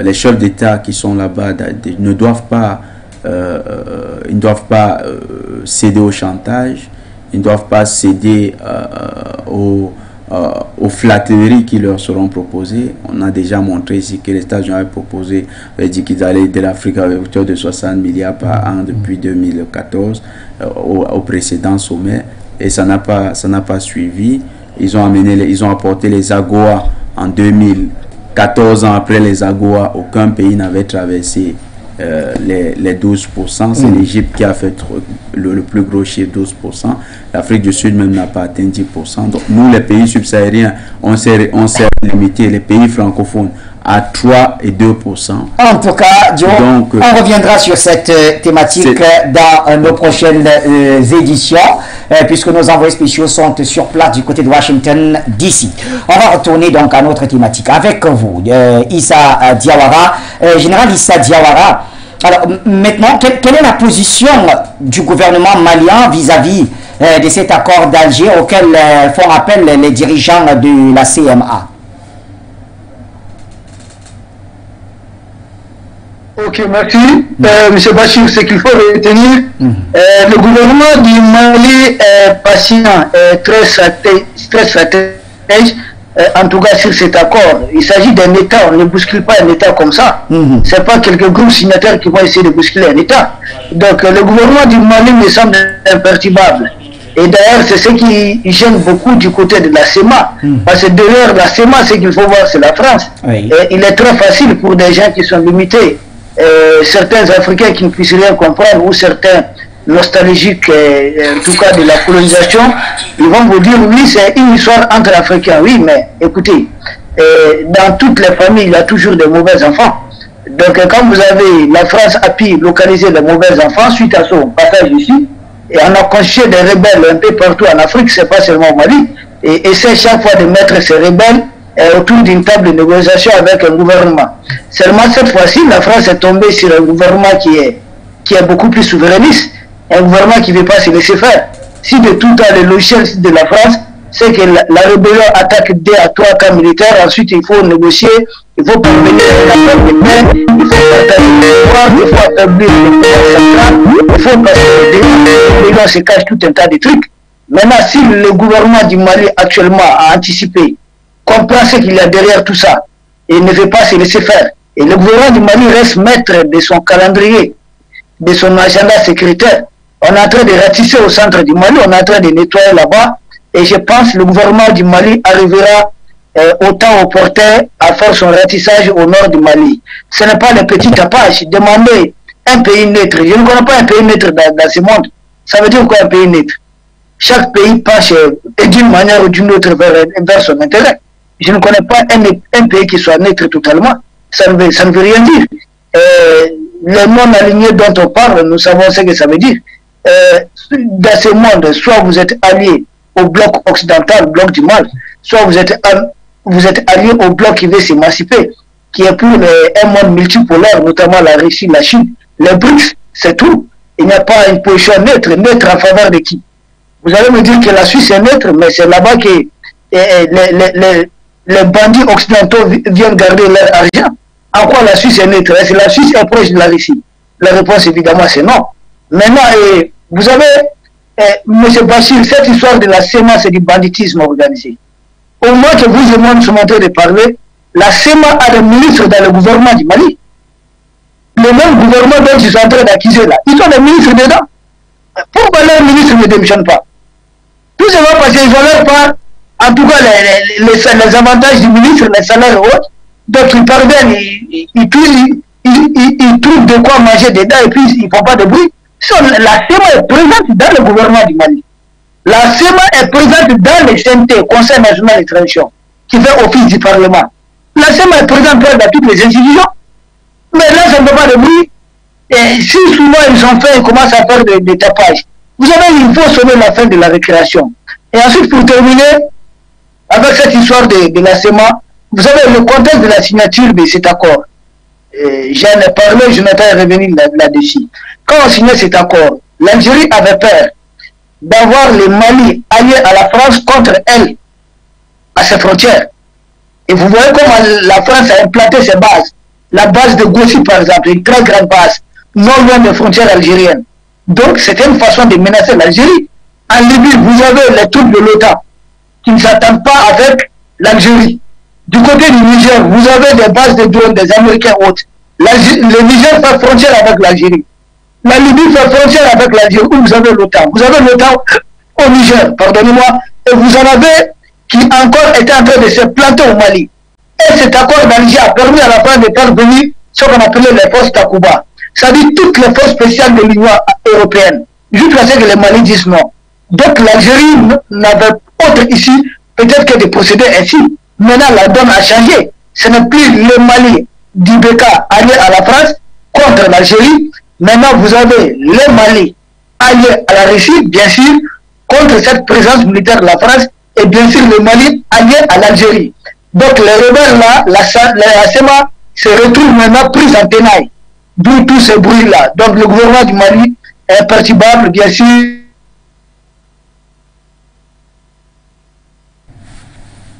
Les chefs d'État qui sont là-bas ne doivent pas, ils ne doivent pas céder au chantage, ils ne doivent pas céder aux flatteries qui leur seront proposées. On a déjà montré ici que les États-Unis avaient proposé, dit qu'ils allaient aider l'Afrique avec hauteur de 60 milliards par an depuis 2014 au précédent sommet, et ça n'a pas suivi. Ils ont apporté les AGOA en 2000. 14 ans après les AGOA, aucun pays n'avait traversé les 12%. C'est l'Égypte qui a fait le plus gros chiffre, 12%. L'Afrique du Sud même n'a pas atteint 10%. Donc nous, les pays subsahariens, on s'est limité, les pays francophones, à 3 et 2%. En tout cas, donc, on reviendra sur cette thématique dans nos prochaines éditions, puisque nos envoyés spéciaux sont sur place du côté de Washington, D.C. On va retourner donc à notre thématique avec vous, Issa Diawara. Général Issa Diawara, alors maintenant, quelle est la position du gouvernement malien vis-à-vis de cet accord d'Alger auquel font appel les dirigeants de la CMA? Ok, merci. Monsieur Bachir, ce qu'il faut retenir, le gouvernement du Mali est patient, très stratège, en tout cas sur cet accord. Il s'agit d'un État, on ne bouscule pas un État comme ça. Ce n'est pas quelques groupes signataires qui vont essayer de bousculer un État. Donc le gouvernement du Mali me semble imperturbable. Et d'ailleurs, c'est ce qui gêne beaucoup du côté de la CEMA. Parce que derrière la CEMA, ce qu'il faut voir, c'est la France. Oui. Et il est très facile pour des gens qui sont limités. Certains Africains qui ne puissent rien comprendre, ou certains nostalgiques, en tout cas de la colonisation, ils vont vous dire, oui, c'est une histoire entre Africains. Oui, mais écoutez, dans toutes les familles, il y a toujours des mauvais enfants. Donc quand vous avez la France a pu localiser les mauvais enfants suite à son passage ici, et on a constitué des rebelles un peu partout en Afrique, c'est pas seulement au Mali, et essaie chaque fois de mettre ces rebelles autour d'une table de négociation avec un gouvernement. Seulement cette fois-ci, la France est tombée sur un gouvernement qui est beaucoup plus souverainiste, un gouvernement qui ne veut pas se laisser faire. Si de tout temps, le logiciel de la France, c'est que la rébellion attaque 2 à 3 camps militaires, ensuite il faut négocier, il faut parvenir à l'accord de paix, il faut partager le pouvoir, il faut affaiblir le pouvoir central, il faut passer les dégâts, se cache tout un tas de trucs. Maintenant, si le gouvernement du Mali actuellement a anticipé, comprend ce qu'il y a derrière tout ça et ne veut pas se laisser faire. Et le gouvernement du Mali reste maître de son calendrier, de son agenda sécuritaire. On est en train de ratisser au centre du Mali, on est en train de nettoyer là-bas, et je pense que le gouvernement du Mali arrivera au temps opportun à faire son ratissage au nord du Mali. Ce n'est pas le petit tapage. Demander un pays neutre. Je ne connais pas un pays neutre dans ce monde. Ça veut dire quoi un pays neutre? Chaque pays penche d'une manière ou d'une autre vers son intérêt. Je ne connais pas un pays qui soit neutre totalement. Ça ne veut rien dire. Les mondes alignés dont on parle, nous savons ce que ça veut dire. Dans ce monde, soit vous êtes allié au bloc occidental, bloc du mal, soit vous êtes allié au bloc qui veut s'émanciper, qui est pour un monde multipolaire, notamment la Russie, la Chine. Les BRICS, c'est tout. Il n'y a pas une position neutre en faveur de qui? Vous allez me dire que la Suisse est neutre, mais c'est là-bas que les bandits occidentaux viennent garder leur argent. En quoi la Suisse est neutre? Est-ce que la Suisse est proche de la Russie? La réponse évidemment c'est non. Maintenant, vous avez, M. Bachir, cette histoire de la CEMA, c'est du banditisme organisé. Au moins que vous et moi nous sommes en train de parler, la CEMA a des ministres dans le gouvernement du Mali. Le même gouvernement dont ils sont en train d'accuser là, ils ont des ministres dedans. Pourquoi leurs ministres ne démissionnent pas? Tout simplement parce qu'ils ont leur part, en tout cas les avantages du ministre, les salaires et autres. Donc ils parviennent, ils trouvent de quoi manger dedans et puis ils ne font pas de bruit. La CEMA est présente dans le gouvernement du Mali. La CEMA est présente dans le CNT, Conseil national des transitions, qui fait office du Parlement. La CEMA est présente dans toutes les institutions. Mais là, ça ne fait pas de bruit. Et si souvent ils ont fait, ils commencent à faire des tapages. Vous savez, il faut sonner la fin de la récréation. Et ensuite, pour terminer, avec cette histoire de la CEMA, vous savez, le contexte de la signature de cet accord, j'en ai parlé, je n'ai pas revenu là-dessus. Quand on signait cet accord, l'Algérie avait peur d'avoir le Mali allié à la France contre elle, à ses frontières. Et vous voyez comment la France a implanté ses bases. La base de Gossi, par exemple, une très grande base, non loin des frontières algériennes. Donc, c'était une façon de menacer l'Algérie. En Libye, vous avez les troupes de l'OTAN qui ne s'attendent pas avec l'Algérie. Du côté du Niger, vous avez des bases de drones des Américains hautes. Le Niger fait frontière avec l'Algérie. La Libye fait frontière avec l'Algérie, où vous avez l'OTAN. Vous avez l'OTAN au Niger, pardonnez-moi, et vous en avez qui encore était en train de se planter au Mali. Et cet accord d'Alger a permis à la France de faire venir ce qu'on appelait les forces Takuba. C'est-à-dire toutes les forces spéciales de l'Union européenne. Jusqu'à ce que les Mali disent non. Donc l'Algérie n'avait autre ici, peut-être que de procéder ainsi. Maintenant, la donne a changé. Ce n'est plus le Mali d'Ibeka allié à la France contre l'Algérie. Maintenant, vous avez le Mali allié à la Russie, bien sûr, contre cette présence militaire de la France, et bien sûr le Mali allié à l'Algérie. Donc les rebelles là, la SEMA se retrouve maintenant prise en tenaille. D'où tous ces bruits-là. Donc le gouvernement du Mali est imperturbable, bien sûr.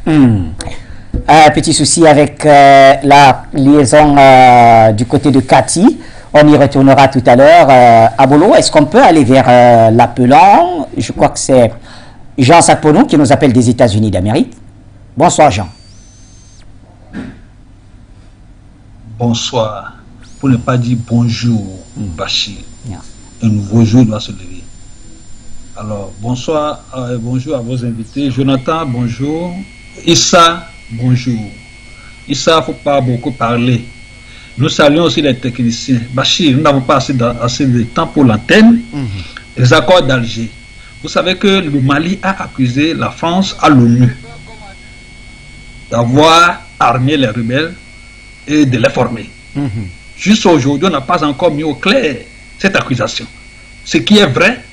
Un petit souci avec la liaison du côté de Cathy. On y retournera tout à l'heure. Abolo, est-ce qu'on peut aller vers l'appelant? Je crois que c'est Jean Saponou qui nous appelle des États-Unis d'Amérique. Bonsoir Jean. Bonsoir. Pour ne pas dire bonjour, Bachir. Un nouveau jour doit se lever. Alors, bonsoir, bonjour à vos invités. Jonathan, bonjour. Issa, bonjour. Issa, il ne faut pas beaucoup parler. Nous saluons aussi les techniciens. Bachir, nous n'avons pas assez de temps pour l'antenne. Les accords d'Alger. Vous savez que le Mali a accusé la France à l'ONU d'avoir armé les rebelles et de les former. Jusqu'à aujourd'hui, on n'a pas encore mis au clair cette accusation. Ce qui est vrai,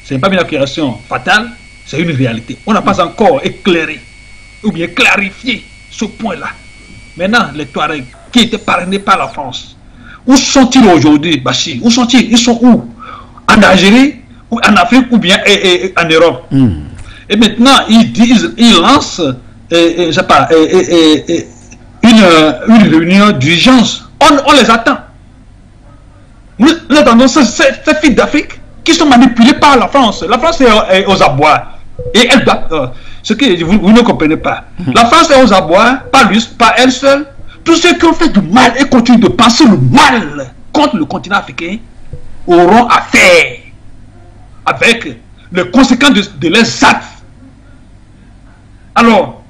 ce n'est pas une accusation fatale, c'est une réalité. On n'a pas encore éclairé ou bien clarifié ce point-là. Maintenant, les Touaregs qui étaient parrainés par la France, où sont-ils aujourd'hui, Bachir? Où sont-ils? Ils sont où? En Algérie, ou en Afrique, ou bien en Europe? Et maintenant, ils lancent une réunion d'urgence. On les attend. Nous attendons ces filles d'Afrique qui sont manipulées par la France. La France est aux abois. Et elle doit... ce que vous ne comprenez pas. La France est aux abois, pas elle seule. Tous ceux qui ont fait du mal et continuent de penser le mal contre le continent africain auront affaire avec les conséquences de leurs actes. Alors,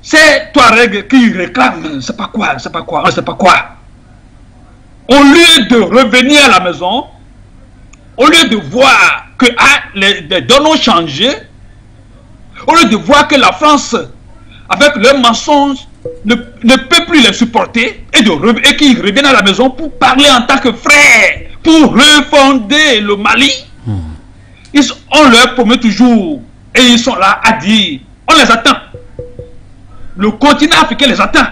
ces Touaregs qui réclament, c'est pas quoi, on ne sait pas quoi. Au lieu de revenir à la maison, au lieu de voir que les données ont changé, au lieu de voir que la France, avec leurs mensonges, ne peut plus les supporter et qu'ils reviennent à la maison pour parler en tant que frères, pour refonder le Mali, on leur promet toujours et ils sont là à dire, on les attend. Le continent africain les attend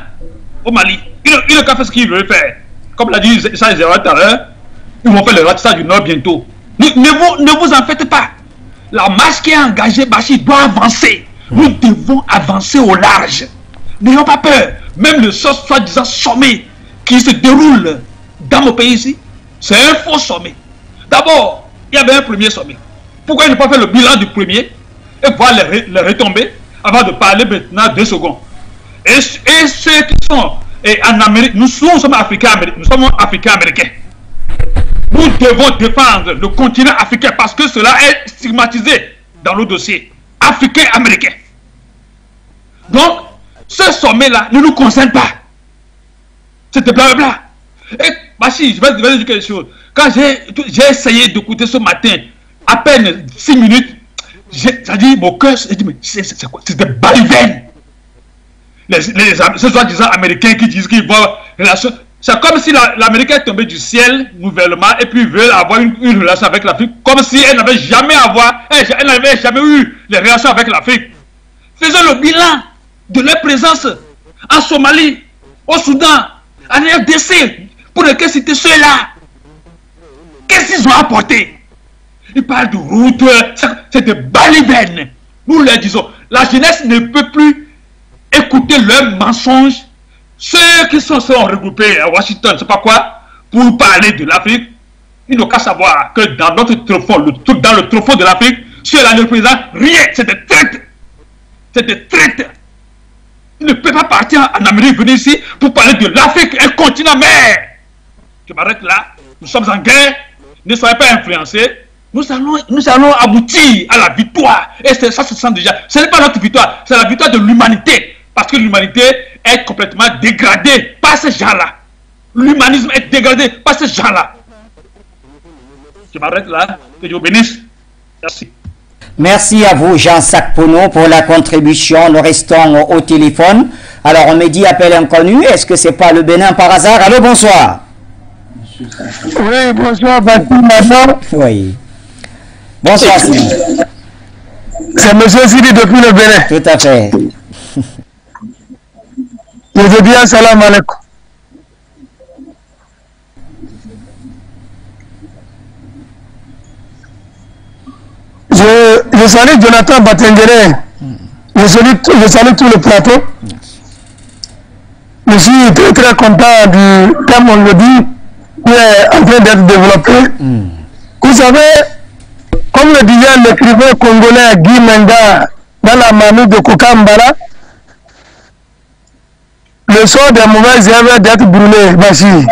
au Mali. Ils n'ont qu'à faire ce qu'ils veulent faire. Comme l'a dit ça tout à l'heure, ils vont faire le ratissage du Nord bientôt. Ne vous en faites pas. La marche qui est engagée, Bachir, doit avancer. Nous devons avancer au large. N'ayons pas peur. Même le soi-disant sommet qui se déroule dans mon pays ici, c'est un faux sommet. D'abord, il y avait un premier sommet. Pourquoi ne pas faire le bilan du premier et voir les retombées avant de parler maintenant 2 secondes? Et ceux qui sont en Amérique, nous sommes Africains-Américains. Nous devons défendre le continent africain parce que cela est stigmatisé dans nos dossiers. Africains-Américains. Donc, ce sommet-là ne nous concerne pas. C'était blablabla. Et Bachir, je vais dire quelque chose. Quand j'ai essayé d'écouter ce matin, à peine 6 minutes, ça dit mon cœur, c'est quoi? C'est des balivernes. Ces soi-disant américains qui disent qu'ils voient relation. C'est comme si l'Amérique est tombée du ciel nouvellement et puis veut avoir une relation avec l'Afrique, comme si elle n'avait jamais eu les relations avec l'Afrique. Faisons le bilan de leur présence en Somalie, au Soudan, en RDC, pour ne citer ceux-là. Qu'est-ce qu'ils ont apporté? ils parlent de route, c'est de balivernes. Nous leur disons, la jeunesse ne peut plus écouter leurs mensonges. Ceux qui sont regroupés à Washington, je ne sais pas quoi, pour parler de l'Afrique, ils n'ont qu'à savoir que dans notre tropho, dans le tropho de l'Afrique, sur l'année président, rien, c'est des traîtres. C'est des traîtres. Ils ne peuvent pas partir en Amérique, venir ici pour parler de l'Afrique, un continent mère. Je m'arrête là. Nous sommes en guerre. Ne soyez pas influencés. Nous allons aboutir à la victoire. Et ça se sent déjà. Ce n'est pas notre victoire, c'est la victoire de l'humanité. Parce que l'humanité est complètement dégradée par ces gens-là. L'humanisme est dégradé par ces gens-là. Je m'arrête là. Que Dieu bénisse. Merci. Merci à vous, Jean Sacpono, pour la contribution. Nous restons au téléphone. Alors, on me dit appel inconnu. Est-ce que c'est pas le Bénin par hasard? Allô, bonsoir. Oui, bonsoir, Baptiste. Oui. Bonsoir, Sidi. C'est M. Sidi depuis le Bénin. Tout à fait. Je veux dire salam alaikum. Je salue Jonathan Batengere. Je salue tout le plateau. Je suis très très content du thème, on le dit, qui est en train d'être développé. Vous savez, comme le disait l'écrivain congolais Guy Menga dans la mamie de Kokambala, le sort des mauvaises herbes d'être brûlé, Bachir.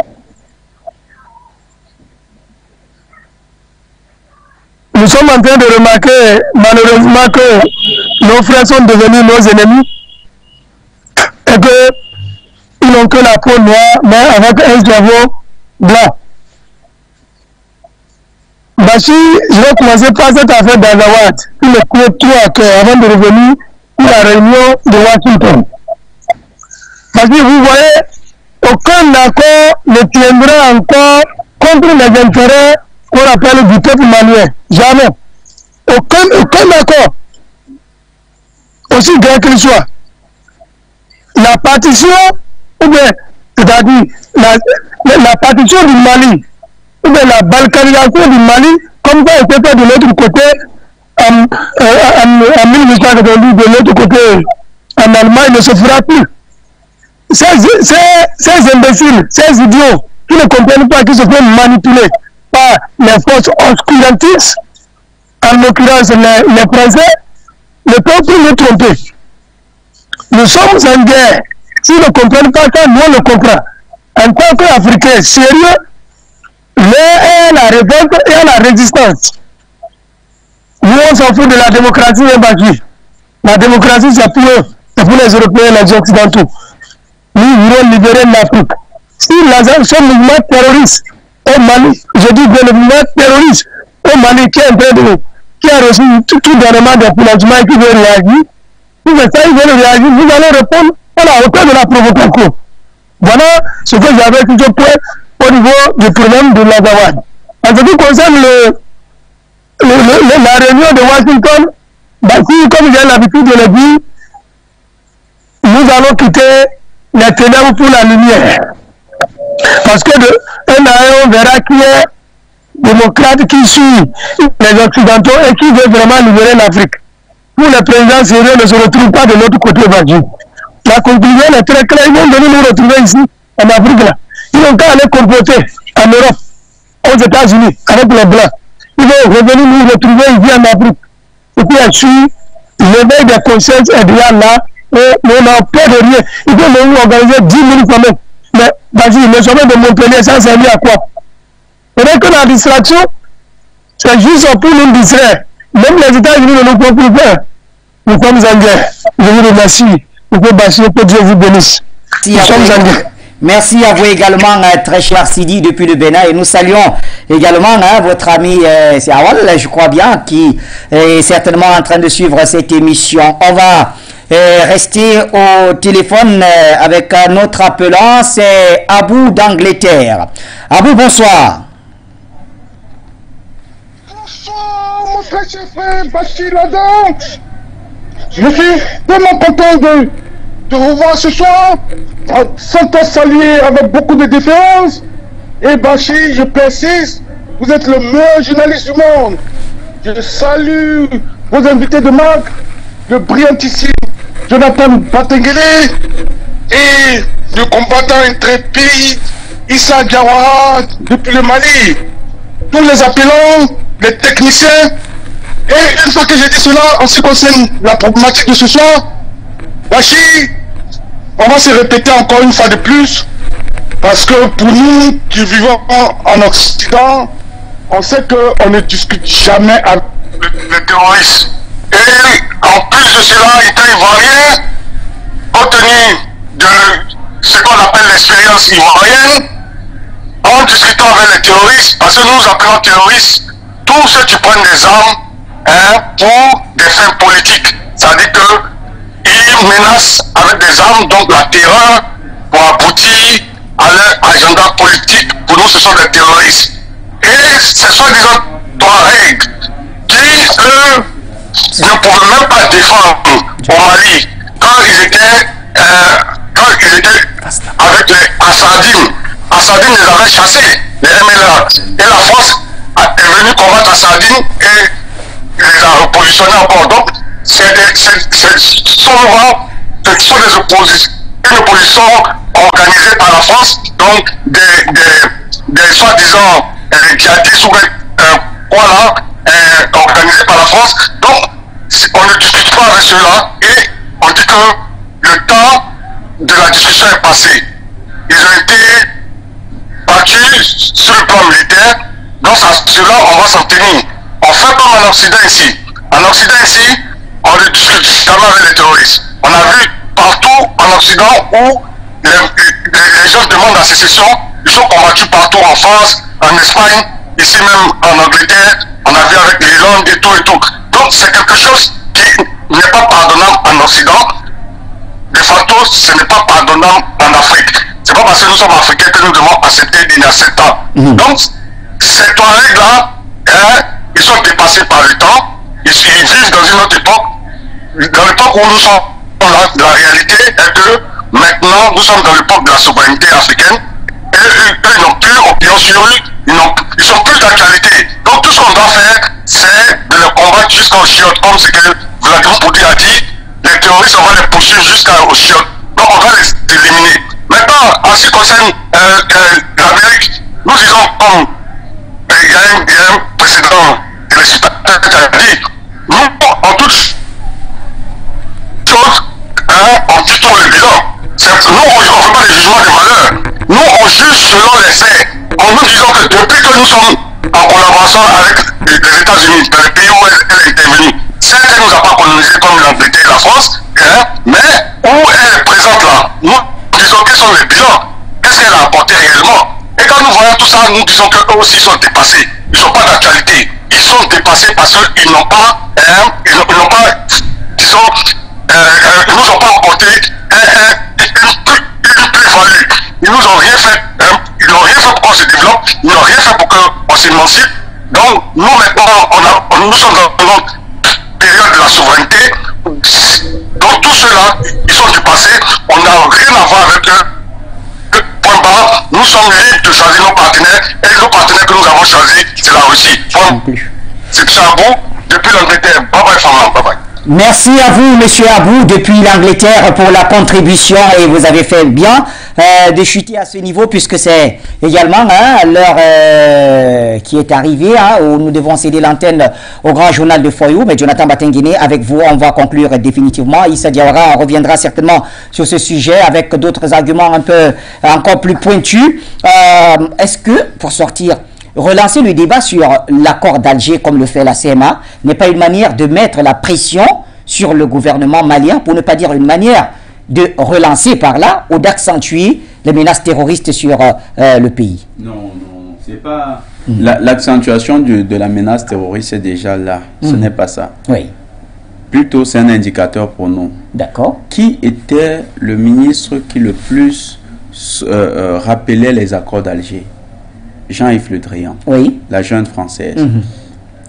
Nous sommes en train de remarquer malheureusement que nos frères sont devenus nos ennemis et qu'ils n'ont que la peau noire mais avec un cerveau blanc. Bachir, je vais commencer par cette affaire d'Azawad, qui me coûte trop à cœur avant de revenir pour la réunion de Washington. Parce que vous voyez, aucun accord ne tiendra encore contre les intérêts qu'on appelle du peuple malien. Jamais. Aucun accord. Aussi grand qu'il soit. La partition, ou bien, c'est-à-dire la partition du Mali, ou bien la balkanisation du Mali, comme ça a été fait de l'autre côté, en 1892, de l'autre côté, en Allemagne, ne se fera plus. Ces imbéciles, ces idiots, qui ne comprennent pas, qui se font manipuler par les forces obscurantistes, en l'occurrence les Français, ne peuvent plus nous tromper. Nous sommes en guerre. S'ils ne comprennent pas ça, nous on le comprend. En tant qu'Africains sérieux, l'heure est la révolte et à la résistance. Nous on s'en fout de la démocratie et Bachir. La démocratie c'est pour eux, c'est pour les Européens et les Occidentaux. Nous voulons libérer l'Afrique. Si ce mouvement terroriste au Mali, je dis bien le mouvement terroriste au Mali qui a reçu tout dernièrement des financements et qui veut réagir, si c'est ça, ils veulent réagir, vous allez répondre à la hauteur de la provocation. Voilà ce que j'avais dit au niveau du problème de l'Azawad. En ce qui concerne la réunion de Washington, comme j'ai l'habitude de le dire, nous allons quitter les ténèbres pour la lumière. Parce que un à un, on verra qui est démocrate, qui suit les Occidentaux et qui veut vraiment libérer l'Afrique. Pour les présidents sérieux ne se retrouvent pas de l'autre côté Bachir. La conclusion est très claire. Ils vont venir nous retrouver ici, en Afrique là. Ils n'ont qu'à aller comploter en Europe, aux États-Unis, avec les Blancs. Ils vont revenir nous retrouver ici en Afrique. Et puis ensuite, l'éveil des consciences est déjà là. Et on n'a peur de rien. Ils vont nous organiser 10 000 familles. Mais vas-y, le sommet de Montpellier, ça servi à quoi? C'est que la distraction, c'est juste pour nous distraire. Même les États-Unis ne nous font plus peur. Nous sommes en guerre. Je vous remercie. Vous pouvez bâcher, que Dieu vous bénisse. Nous sommes en guerre. Merci à vous également, très cher Sidi, depuis le Bénin. Et nous saluons également votre ami c'est Awal, je crois bien, qui est certainement en train de suivre cette émission. On va rester au téléphone avec notre appelant, c'est Abou d'Angleterre. Abou, bonsoir. Bonsoir, mon très cher frère Bachir Ladan. Je suis tellement content de vous voir ce soir, sans te saluer avec beaucoup de déférence. Et Bachir, je persiste, vous êtes le meilleur journaliste du monde. Je salue vos invités de marque, le brillantissime Jonathan Batengele et le combattant intrépide Issa Diawara depuis le Mali. Nous les appelons les techniciens. Et une fois que j'ai dit cela, en ce qui concerne la problématique de ce soir, Bachi, on va se répéter encore une fois de plus, parce que pour nous qui vivons en Occident, on sait qu'on ne discute jamais avec les terroristes. Et en plus de cela, État ivoirien, compte tenu de ce qu'on appelle l'expérience ivoirienne, en discutant avec les terroristes, parce que nous appelons terroristes tous ceux qui prennent des armes pour des fins politiques. C'est-à-dire qu'ils menacent avec des armes, donc la terreur, pour aboutir à leur agenda politique. Pour nous, ce sont des terroristes. Et ce sont disons Touaregs qui, eux, ne pouvaient même pas défendre au Mali quand ils étaient avec les Assadines. Assadine les avait chassés, les MLA. Et la France est venue combattre Assadine et les a repositionnés encore. Donc, ce sont des oppositions, une opposition organisée par la France, donc des soi-disant djihadistes ou voilà, organisés par la France. Donc, on ne discute pas avec ceux-là et on dit que le temps de la discussion est passé. Ils ont été battus sur le plan militaire, donc cela on va s'en tenir. On fait comme en Occident ici. En Occident ici, on ne discute jamais avec les terroristes. On a vu partout en Occident où les gens demandent la sécession, ils sont combattus partout en France, en Espagne, ici même en Angleterre, on a vu avec l'Irlande et tout et tout. Donc c'est quelque chose qui n'est pas pardonnable en Occident. De facto, ce n'est pas pardonnable en Afrique. C'est pas parce que nous sommes africains que nous devons accepter l'inacceptable. Donc, ces Touaregs-là, ils sont dépassés par le temps. Ils vivent dans une autre époque. Dans l'époque où nous sommes là, la réalité est que maintenant, nous sommes dans l'époque de la souveraineté africaine. Et eux, ils n'ont plus opinion sur eux. Ils sont plus d'actualité. Donc, tout ce qu'on doit faire, c'est de les combattre jusqu'au chiottes, comme ce que Vladimir Poutine a dit. Les terroristes, on va les poursuivre jusqu'au chiottes. Donc, on va les éliminer. Maintenant, en ce qui concerne l'Amérique, nous disons comme il y a un précédent téléspectateur qui a dit, nous, en toute chose, on dit tout le bilan. Nous, on ne fait pas des jugements de valeur. Nous, on juge selon les faits. Nous disons que depuis que nous sommes en collaboration avec les États-Unis, dans les pays où elle est intervenue, certes, elle ne nous a pas colonisé comme l'Angleterre et la France, mais où elle est présente là, nous disons quels sont les bilans, qu'est-ce qu'elle a apporté réellement. Et quand nous voyons tout ça, nous disons qu'eux aussi sont dépassés. Ils ne sont pas d'actualité. Ils sont dépassés parce qu'ils n'ont pas, disons, ils nous ont pas apporté une plus-value. Ils nous ont rien fait, ils n'ont rien fait pour qu'on se développe, ils n'ont rien fait pour qu'on s'émancipe. Donc, nous maintenant, nous sommes dans une période de la souveraineté. Donc, tous ceux-là, ils sont du passé, on n'a rien à voir avec eux. Point barre, nous sommes libres de choisir nos partenaires, et nos partenaires que nous avons choisis, c'est la Russie. C'est M. Abou, depuis l'Angleterre. Bye bye, Fama, bye bye. Merci à vous, Monsieur Abou, depuis l'Angleterre, pour la contribution, et vous avez fait bien de chuter à ce niveau, puisque c'est également l'heure qui est arrivée, où nous devons céder l'antenne au grand journal de Foyou. Mais Jonathan Batengene, avec vous, on va conclure définitivement. Issa Diawara reviendra certainement sur ce sujet avec d'autres arguments un peu encore plus pointus. Est-ce que, pour sortir, relancer le débat sur l'accord d'Alger comme le fait la CMA n'est pas une manière de mettre la pression sur le gouvernement malien, pour ne pas dire une manière de relancer par là ou d'accentuer les menaces terroristes sur le pays? Non, c'est pas... L'accentuation de la menace terroriste est déjà là. Ce n'est pas ça. Oui. Plutôt, c'est un indicateur pour nous. D'accord. Qui était le ministre qui le plus rappelait les accords d'Alger? Jean-Yves Le Drian, oui. La Jeune Française.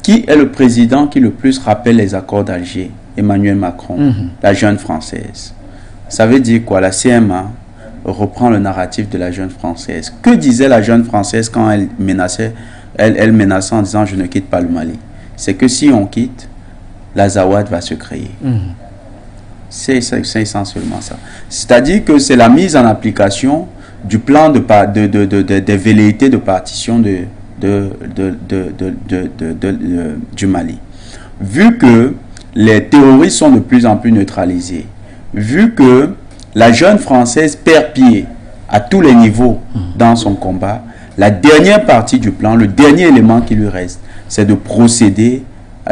Qui est le président qui le plus rappelle les accords d'Alger? Emmanuel Macron, La Jeune Française. Ça veut dire quoi? La CMA reprend le narratif de La Jeune Française. Que disait La Jeune Française quand elle menaçait en disant « je ne quitte pas le Mali » c'est que si on quitte, la ZAWAD va se créer. C'est essentiellement ça. C'est-à-dire que c'est la mise en application du plan des velléités de partition du Mali. Vu que les terroristes sont de plus en plus neutralisés, vu que la jeune française perd pied à tous les niveaux dans son combat, la dernière partie du plan, le dernier élément qui lui reste, c'est de procéder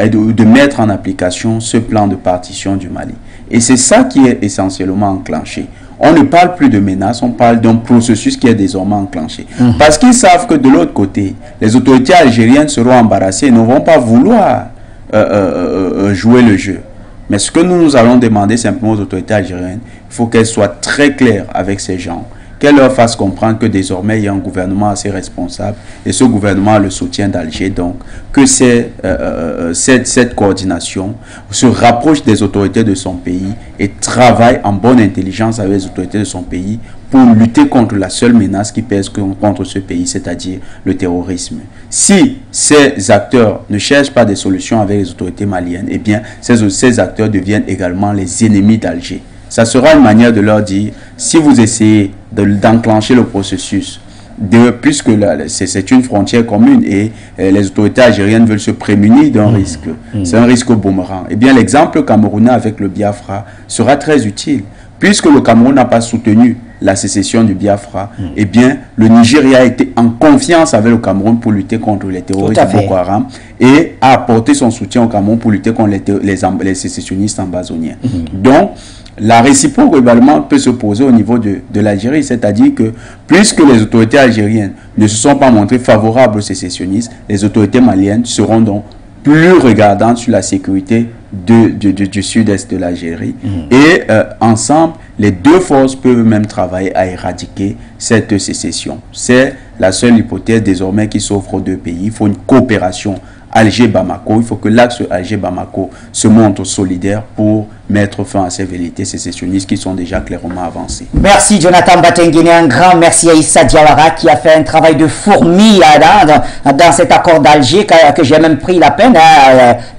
et de mettre en application ce plan de partition du Mali. Et c'est ça qui est essentiellement enclenché. On ne parle plus de menaces, on parle d'un processus qui est désormais enclenché. Parce qu'ils savent que de l'autre côté, les autorités algériennes seront embarrassées et ne vont pas vouloir jouer le jeu. Mais ce que nous allons demander simplement aux autorités algériennes, il faut qu'elles soient très claires avec ces gens, qu'elles leur fassent comprendre que désormais il y a un gouvernement assez responsable et ce gouvernement a le soutien d'Alger, donc que cette coordination se rapproche des autorités de son pays et travaille en bonne intelligence avec les autorités de son pays pour lutter contre la seule menace qui pèse contre ce pays, c'est-à-dire le terrorisme. Si ces acteurs ne cherchent pas des solutions avec les autorités maliennes, eh bien ces acteurs deviennent également les ennemis d'Alger. Ça sera une manière de leur dire, si vous essayez d'enclencher le processus, puisque c'est une frontière commune et les autorités algériennes veulent se prémunir d'un risque, c'est un risque boomerang, eh bien l'exemple camerounais avec le Biafra sera très utile. Puisque le Cameroun n'a pas soutenu la sécession du Biafra, eh bien, le Nigeria a été en confiance avec le Cameroun pour lutter contre les terroristes de Boko Haram et a apporté son soutien au Cameroun pour lutter contre les sécessionnistes ambazoniens. Donc, la réciproque également peut se poser au niveau de l'Algérie, c'est-à-dire que puisque les autorités algériennes ne se sont pas montrées favorables aux sécessionnistes, les autorités maliennes seront donc plus regardantes sur la sécurité du sud-est de l'Algérie. Et ensemble, les deux forces peuvent même travailler à éradiquer cette sécession. C'est la seule hypothèse désormais qui s'offre aux deux pays. Il faut une coopération Alger-Bamako. Il faut que l'axe Alger-Bamako se montre solidaire pour mettre fin à ces velléités sécessionnistes qui sont déjà clairement avancées. Merci Jonathan Batengene, un grand merci à Issa Diawara qui a fait un travail de fourmi dans cet accord d'Alger que j'ai même pris la peine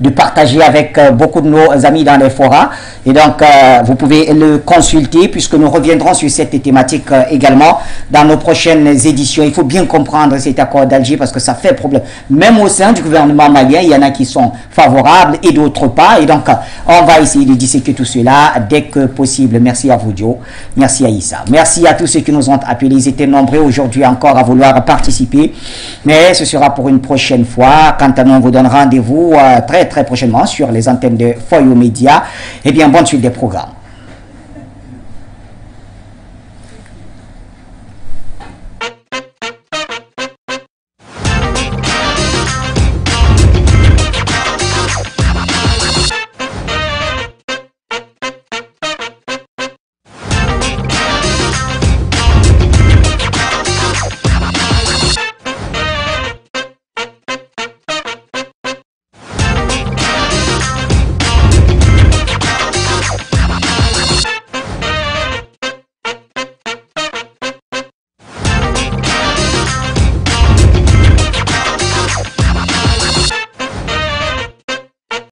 de partager avec beaucoup de nos amis dans les forats. Et donc vous pouvez le consulter puisque nous reviendrons sur cette thématique également dans nos prochaines éditions. Il faut bien comprendre cet accord d'Alger parce que ça fait problème. Même au sein du gouvernement malien, il y en a qui sont favorables et d'autres pas. Et donc on va essayer de disséquer tout cela dès que possible. Merci à vous, Dio. Merci à Issa. Merci à tous ceux qui nous ont appelés. Ils étaient nombreux aujourd'hui encore à vouloir participer. Mais ce sera pour une prochaine fois. Quant à nous, on vous donne rendez-vous très très prochainement sur les antennes de Foyo Média. Eh bien, bonne suite des programmes.